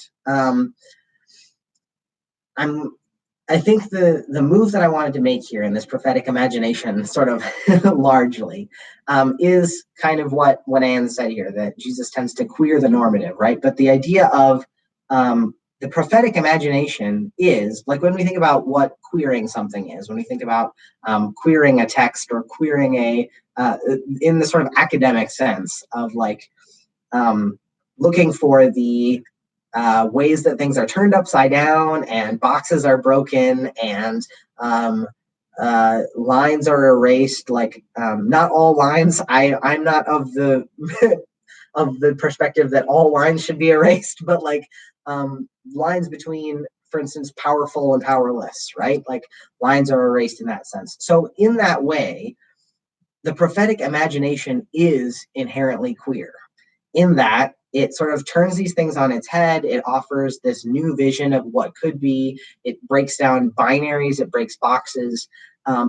I think the move that I wanted to make here in this prophetic imagination, sort of largely, is kind of what Anne said here, that Jesus tends to queer the normative, right? But the idea of the prophetic imagination is, like when we think about what queering something is, when we think about queering a text or queering in the sort of academic sense of like looking for the ways that things are turned upside down and boxes are broken and lines are erased. Like not all lines. I'm not of the of the perspective that all lines should be erased, but like lines between, for instance, powerful and powerless, right? Like lines are erased in that sense. So in that way, the prophetic imagination is inherently queer, in that it sort of turns these things on its head. It offers this new vision of what could be. It breaks down binaries. It breaks boxes.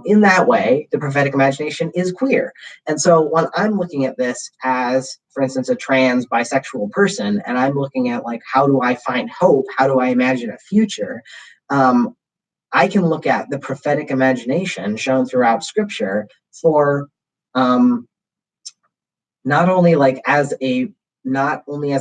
In that way, the prophetic imagination is queer. And so when I'm looking at this as, for instance, a trans bisexual person, and I'm looking at like, how do I find hope? How do I imagine a future? I can look at the prophetic imagination shown throughout Scripture for not only as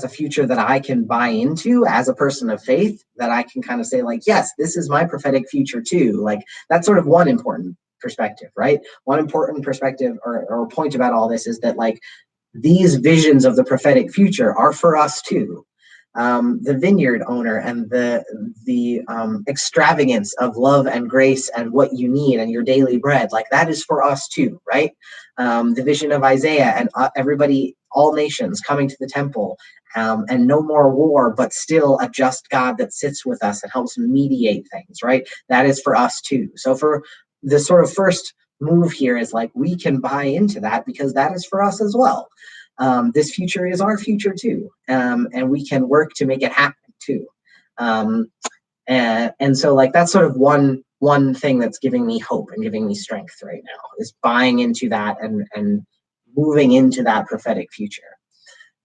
a future that I can buy into as a person of faith, that I can kind of say like, yes, this is my prophetic future too. Like that's sort of one important perspective, right? One important perspective or point about all this is that like these visions of the prophetic future are for us too. The vineyard owner and the extravagance of love and grace and what you need and your daily bread, like that is for us too, right? The vision of Isaiah and everybody, all nations coming to the temple, and no more war, but still a just God that sits with us and helps mediate things, right? That is for us too. So for the sort of first move here is like we can buy into that because that is for us as well. This future is our future too, and we can work to make it happen too. And so like that's sort of one thing that's giving me hope and giving me strength right now is buying into that and moving into that prophetic future.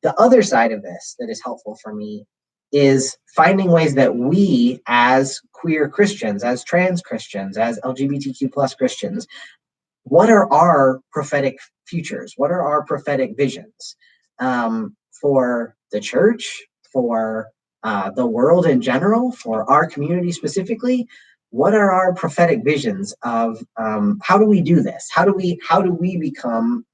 The other side of this that is helpful for me is finding ways that we as queer Christians, as trans Christians, as LGBTQ plus Christians, what are our prophetic futures? What are our prophetic visions for the church, for the world in general, for our community specifically? What are our prophetic visions of how do we do this? How do we become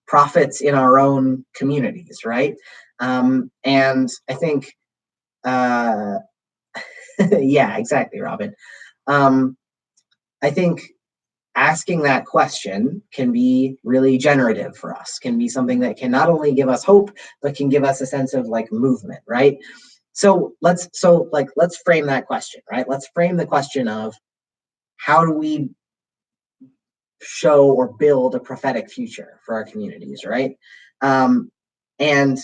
prophets in our own communities, right? And I think, yeah, exactly, Robin. I think asking that question can be really generative for us, can be something that can not only give us hope, but can give us a sense of like movement, right? So let's frame that question, right? Let's frame the question of how do we show or build a prophetic future for our communities, right? And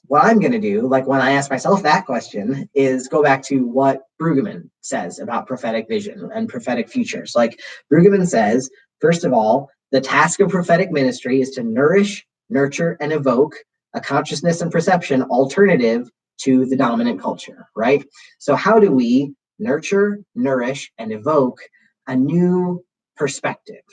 what I'm going to do, like when I ask myself that question, is go back to what Brueggemann says about prophetic vision and prophetic futures. Like Brueggemann says, first of all, the task of prophetic ministry is to nourish, nurture, and evoke a consciousness and perception alternative to the dominant culture, right? So how do we nurture, nourish, and evoke a new perspective?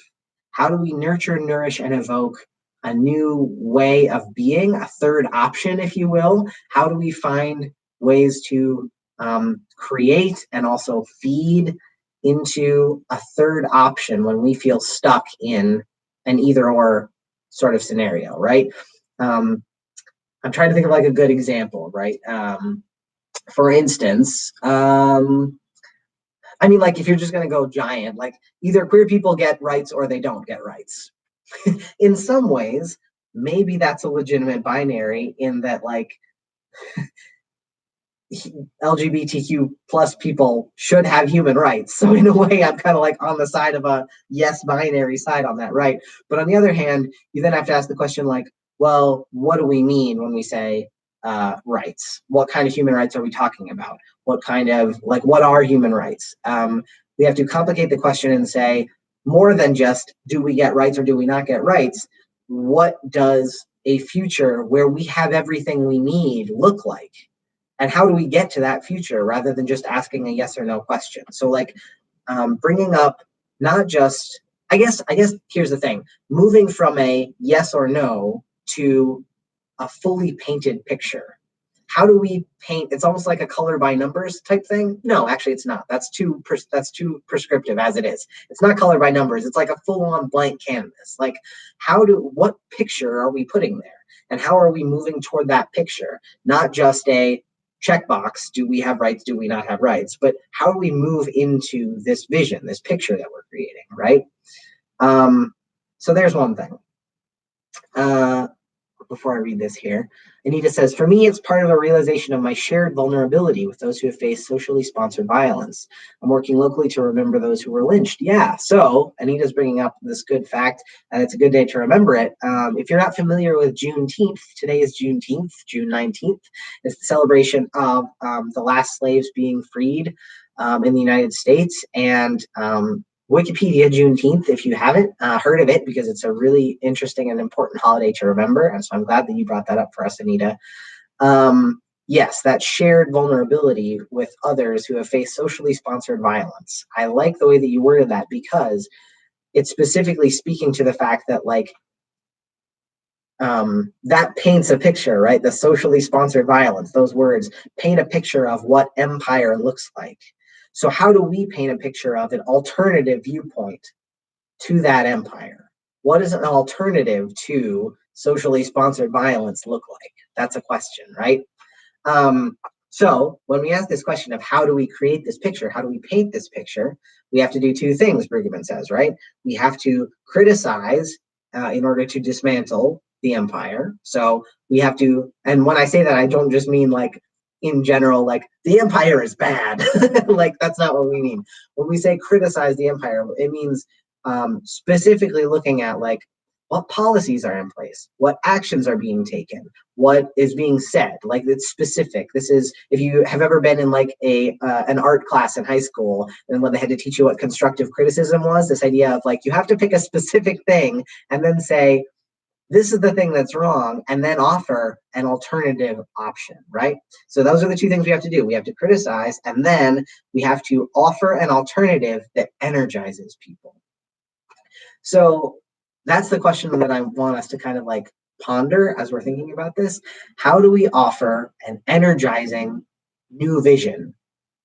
How do we nurture, nourish, and evoke a new way of being, a third option, if you will? How do we find ways to create and also feed into a third option when we feel stuck in an either or sort of scenario, right? I'm trying to think of like a good example, right? For instance, I mean, like if you're just going to go giant, like either queer people get rights or they don't get rights. In some ways, maybe that's a legitimate binary in that like LGBTQ plus people should have human rights. So in a way, I'm kind of like on the side of a yes binary side on that, right? But on the other hand, you then have to ask the question like, well, what do we mean when we say rights? What kind of human rights are we talking about? What kind of, like, what are human rights? We have to complicate the question and say, more than just do we get rights or do we not get rights? What does a future where we have everything we need look like? And how do we get to that future rather than just asking a yes or no question? So like bringing up not just, I guess here's the thing, moving from a yes or no to a fully painted picture. How do we paint? It's almost like a color by numbers type thing. No, actually, it's not. That's too prescriptive as it is. It's not color by numbers. It's like a full-on blank canvas. Like, what picture are we putting there, and how are we moving toward that picture? Not just a checkbox. Do we have rights? Do we not have rights? But how do we move into this vision, this picture that we're creating, right? So there's one thing. Before I read this here, Anita says, for me, it's part of a realization of my shared vulnerability with those who have faced socially sponsored violence. I'm working locally to remember those who were lynched. Yeah, so Anita's bringing up this good fact, and it's a good day to remember it. If you're not familiar with Juneteenth, today is Juneteenth, June 19th. It's the celebration of the last slaves being freed in the United States, and Wikipedia Juneteenth, if you haven't heard of it, because it's a really interesting and important holiday to remember. And so I'm glad that you brought that up for us, Anita. Yes, that shared vulnerability with others who have faced socially sponsored violence. I like the way that you worded that because it's specifically speaking to the fact that like that paints a picture, right? The socially sponsored violence, those words paint a picture of what empire looks like. So how do we paint a picture of an alternative viewpoint to that empire? What is an alternative to socially sponsored violence look like? That's a question, right? So when we ask this question of how do we create this picture, how do we paint this picture, we have to do two things, Brueggemann says, right? We have to criticize in order to dismantle the empire. So we have to, and when I say that, I don't just mean like in general, like the empire is bad. Like that's not what we mean. When we say criticize the empire, it means specifically looking at like what policies are in place, what actions are being taken, what is being said. Like it's specific. This is, if you have ever been in like a an art class in high school, and when they had to teach you what constructive criticism was, this idea of like you have to pick a specific thing and then say this is the thing that's wrong, and then offer an alternative option, right? So those are the two things we have to do. We have to criticize, and then we have to offer an alternative that energizes people. So that's the question that I want us to kind of like ponder as we're thinking about this. How do we offer an energizing new vision?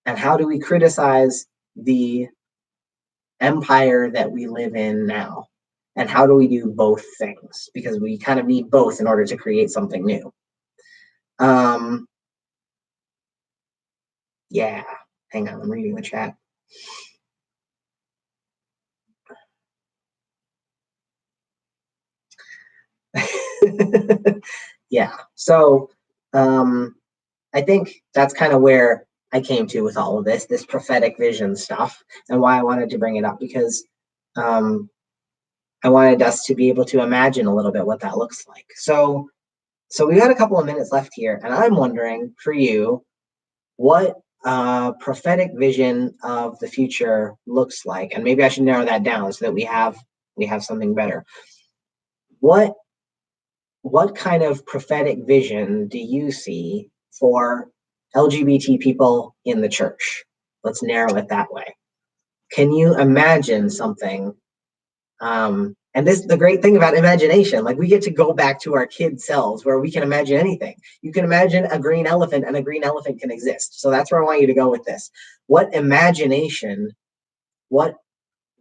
And how do we criticize the empire that we live in now? And how do we do both things? Because we kind of need both in order to create something new. Yeah, hang on, I'm reading the chat. Yeah, so I think that's kind of where I came to with all of this prophetic vision stuff, and why I wanted to bring it up, because I wanted us to be able to imagine a little bit what that looks like. So we got a couple of minutes left here, and I'm wondering for you what prophetic vision of the future looks like, and maybe I should narrow that down so that we have something better. What kind of prophetic vision do you see for LGBT people in the church? Let's narrow it that way. Can you imagine something? And this the great thing about imagination, like we get to go back to our kid selves where we can imagine anything. You can imagine a green elephant, and a green elephant can exist. So that's where I want you to go with this. What imagination, what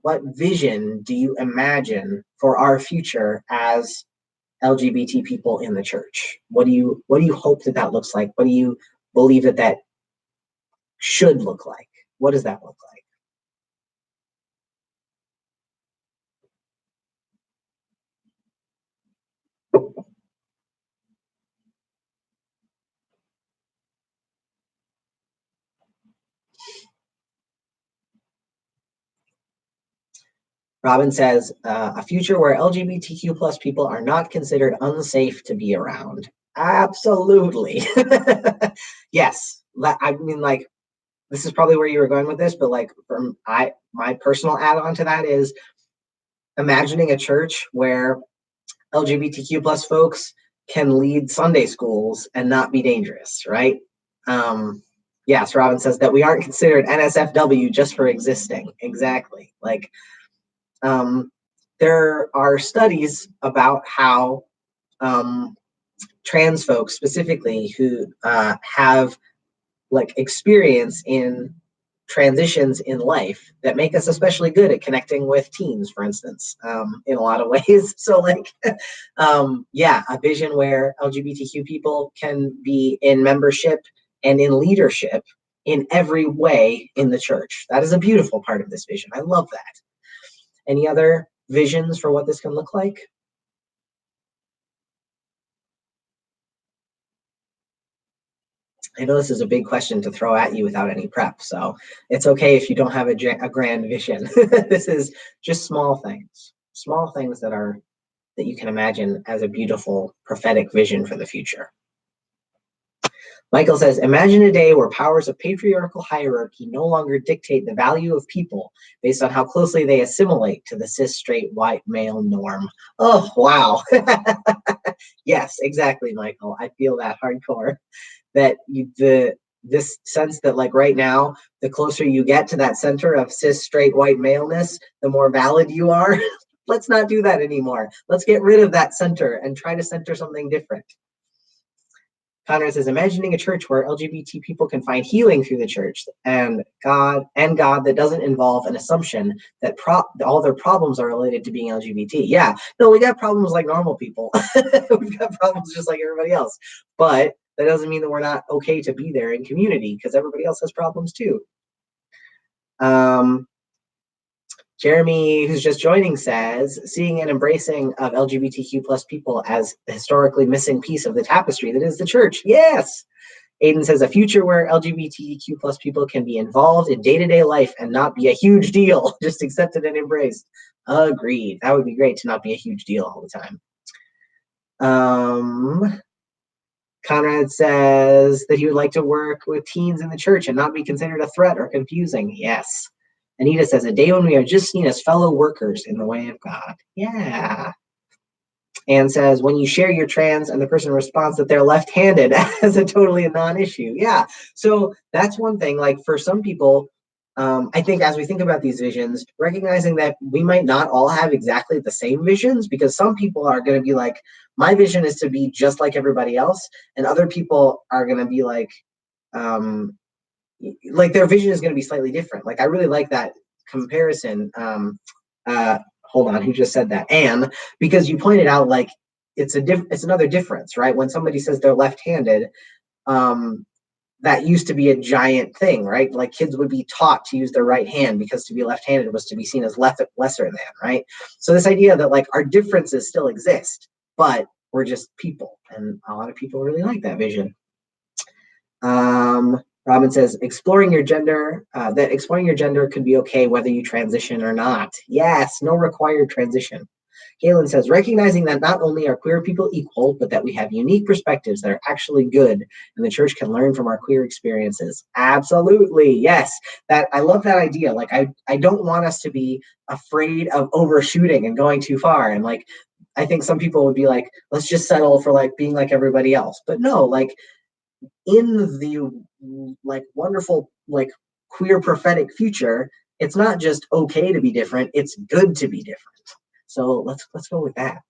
vision do you imagine for our future as LGBT people in the church? What do you hope that looks like? What do you believe that should look like? What does that look like? Robin says, a future where LGBTQ plus people are not considered unsafe to be around. Absolutely. Yes. I mean, like, this is probably where you were going with this, but like, my personal add-on to that is imagining a church where LGBTQ plus folks can lead Sunday schools and not be dangerous, right? Yes, Robin says that we aren't considered NSFW just for existing. Exactly. Like, there are studies about how trans folks specifically who have like experience in transitions in life that make us especially good at connecting with teens, for instance, in a lot of ways. So like, yeah, a vision where LGBTQ people can be in membership and in leadership in every way in the church. That is a beautiful part of this vision. I love that. Any other visions for what this can look like? I know this is a big question to throw at you without any prep, so it's okay if you don't have a grand vision. This is just small things that you can imagine as a beautiful prophetic vision for the future. Michael says, imagine a day where powers of patriarchal hierarchy no longer dictate the value of people based on how closely they assimilate to the cis straight white male norm. Oh, wow. Yes, exactly, Michael. I feel that hardcore. That this sense that like right now, the closer you get to that center of cis straight white maleness, the more valid you are. Let's not do that anymore. Let's get rid of that center and try to center something different. Conrad says, imagining a church where LGBT people can find healing through the church and God that doesn't involve an assumption that all their problems are related to being LGBT. Yeah, no, we got problems like normal people. We've got problems just like everybody else. But that doesn't mean that we're not okay to be there in community, because everybody else has problems too. Jeremy, who's just joining, says, seeing and embracing of LGBTQ plus people as the historically missing piece of the tapestry that is the church. Yes. Aiden says, a future where LGBTQ plus people can be involved in day-to-day life and not be a huge deal, just accepted and embraced. Agreed. That would be great to not be a huge deal all the time. Conrad says that he would like to work with teens in the church and not be considered a threat or confusing. Yes. Anita says, a day when we are just seen as fellow workers in the way of God. Yeah. Anne says, when you share your trans and the person responds that they're left-handed as a totally a non-issue. Yeah. So that's one thing. Like for some people, I think as we think about these visions, recognizing that we might not all have exactly the same visions, because some people are going to be like, my vision is to be just like everybody else. And other people are going to be like their vision is going to be slightly different. Like, I really like that comparison. Hold on, who just said that? Anne, because you pointed out like it's another difference, right? When somebody says they're left-handed, that used to be a giant thing, right? Like kids would be taught to use their right hand because to be left-handed was to be seen as lesser than, right? So this idea that like our differences still exist, but we're just people, and a lot of people really like that vision. Robin says, exploring your gender could be okay whether you transition or not. Yes, no required transition. Galen says, recognizing that not only are queer people equal, but that we have unique perspectives that are actually good, and the church can learn from our queer experiences. Absolutely, yes. That I love that idea. Like, I don't want us to be afraid of overshooting and going too far. And like, I think some people would be like, let's just settle for like being like everybody else. But no, like, in the like wonderful like queer prophetic future, it's not just okay to be different, it's good to be different. So let's go with that.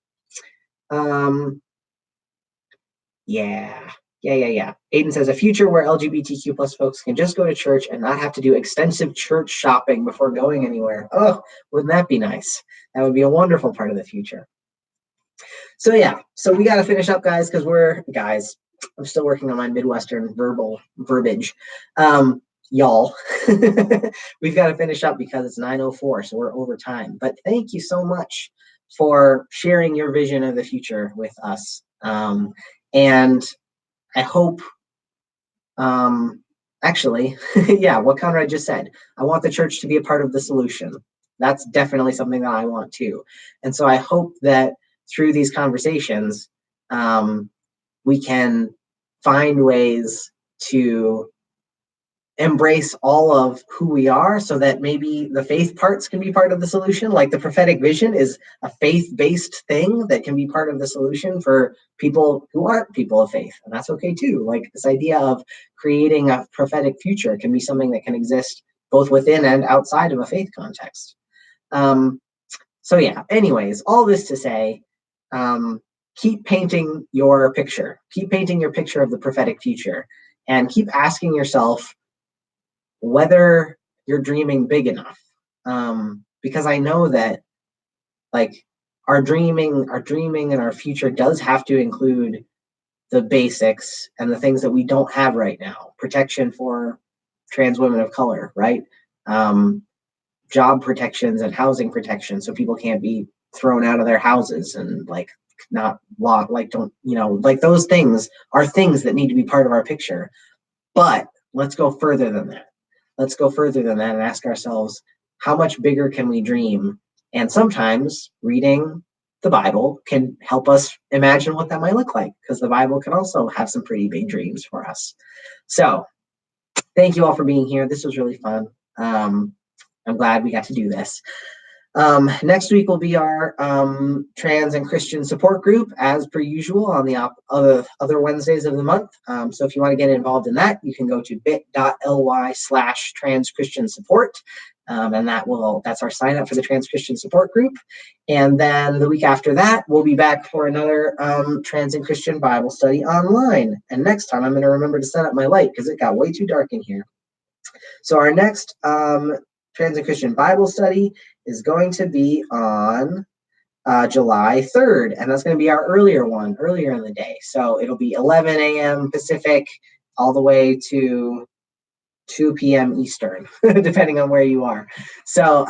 Yeah. Aiden says, a future where LGBTQ plus folks can just go to church and not have to do extensive church shopping before going anywhere. Oh, wouldn't that be nice? That would be a wonderful part of the future. So yeah, so we got to finish up, guys, because I'm still working on my Midwestern verbiage. Y'all, we've got to finish up because it's 9:04, so we're over time. But thank you so much for sharing your vision of the future with us. And I hope, actually, yeah, what Conrad just said, I want the church to be a part of the solution. That's definitely something that I want too. And so I hope that through these conversations, we can find ways to embrace all of who we are, so that maybe the faith parts can be part of the solution. Like the prophetic vision is a faith-based thing that can be part of the solution for people who aren't people of faith. And that's okay too. Like this idea of creating a prophetic future can be something that can exist both within and outside of a faith context. So yeah, anyways, all this to say, keep painting your picture. Keep painting your picture of the prophetic future, and keep asking yourself whether you're dreaming big enough. Because I know that like our dreaming and our future does have to include the basics and the things that we don't have right now. Protection for trans women of color, right? Job protections and housing protection, so people can't be thrown out of their houses and like not law, like don't, like those things are things that need to be part of our picture. But let's go further than that. Let's go further than that and ask ourselves, how much bigger can we dream? And sometimes reading the Bible can help us imagine what that might look like, because the Bible can also have some pretty big dreams for us. So thank you all for being here. This was really fun. I'm glad we got to do this. Next week will be our trans and Christian support group, as per usual, on the other Wednesdays of the month. So if you want to get involved in that, you can go to bit.ly/trans Christian support. And that's our sign up for the Trans Christian Support Group. And then the week after that, we'll be back for another Trans and Christian Bible Study online. And next time, I'm going to remember to set up my light because it got way too dark in here. So our next Trans and Christian Bible Study is going to be on July 3rd, and that's going to be our earlier one, earlier in the day. So it'll be 11 a.m. Pacific all the way to 2 p.m. Eastern, depending on where you are. So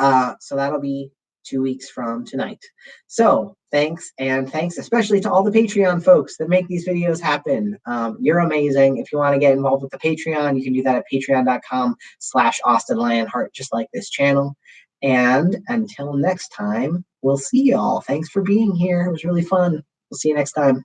that'll be 2 weeks from tonight. So thanks especially to all the Patreon folks that make these videos happen. You're amazing. If you want to get involved with the Patreon, you can do that at patreon.com/Austin Lionheart, just like this channel. And until next time, we'll see y'all. Thanks for being here. It was really fun. We'll see you next time.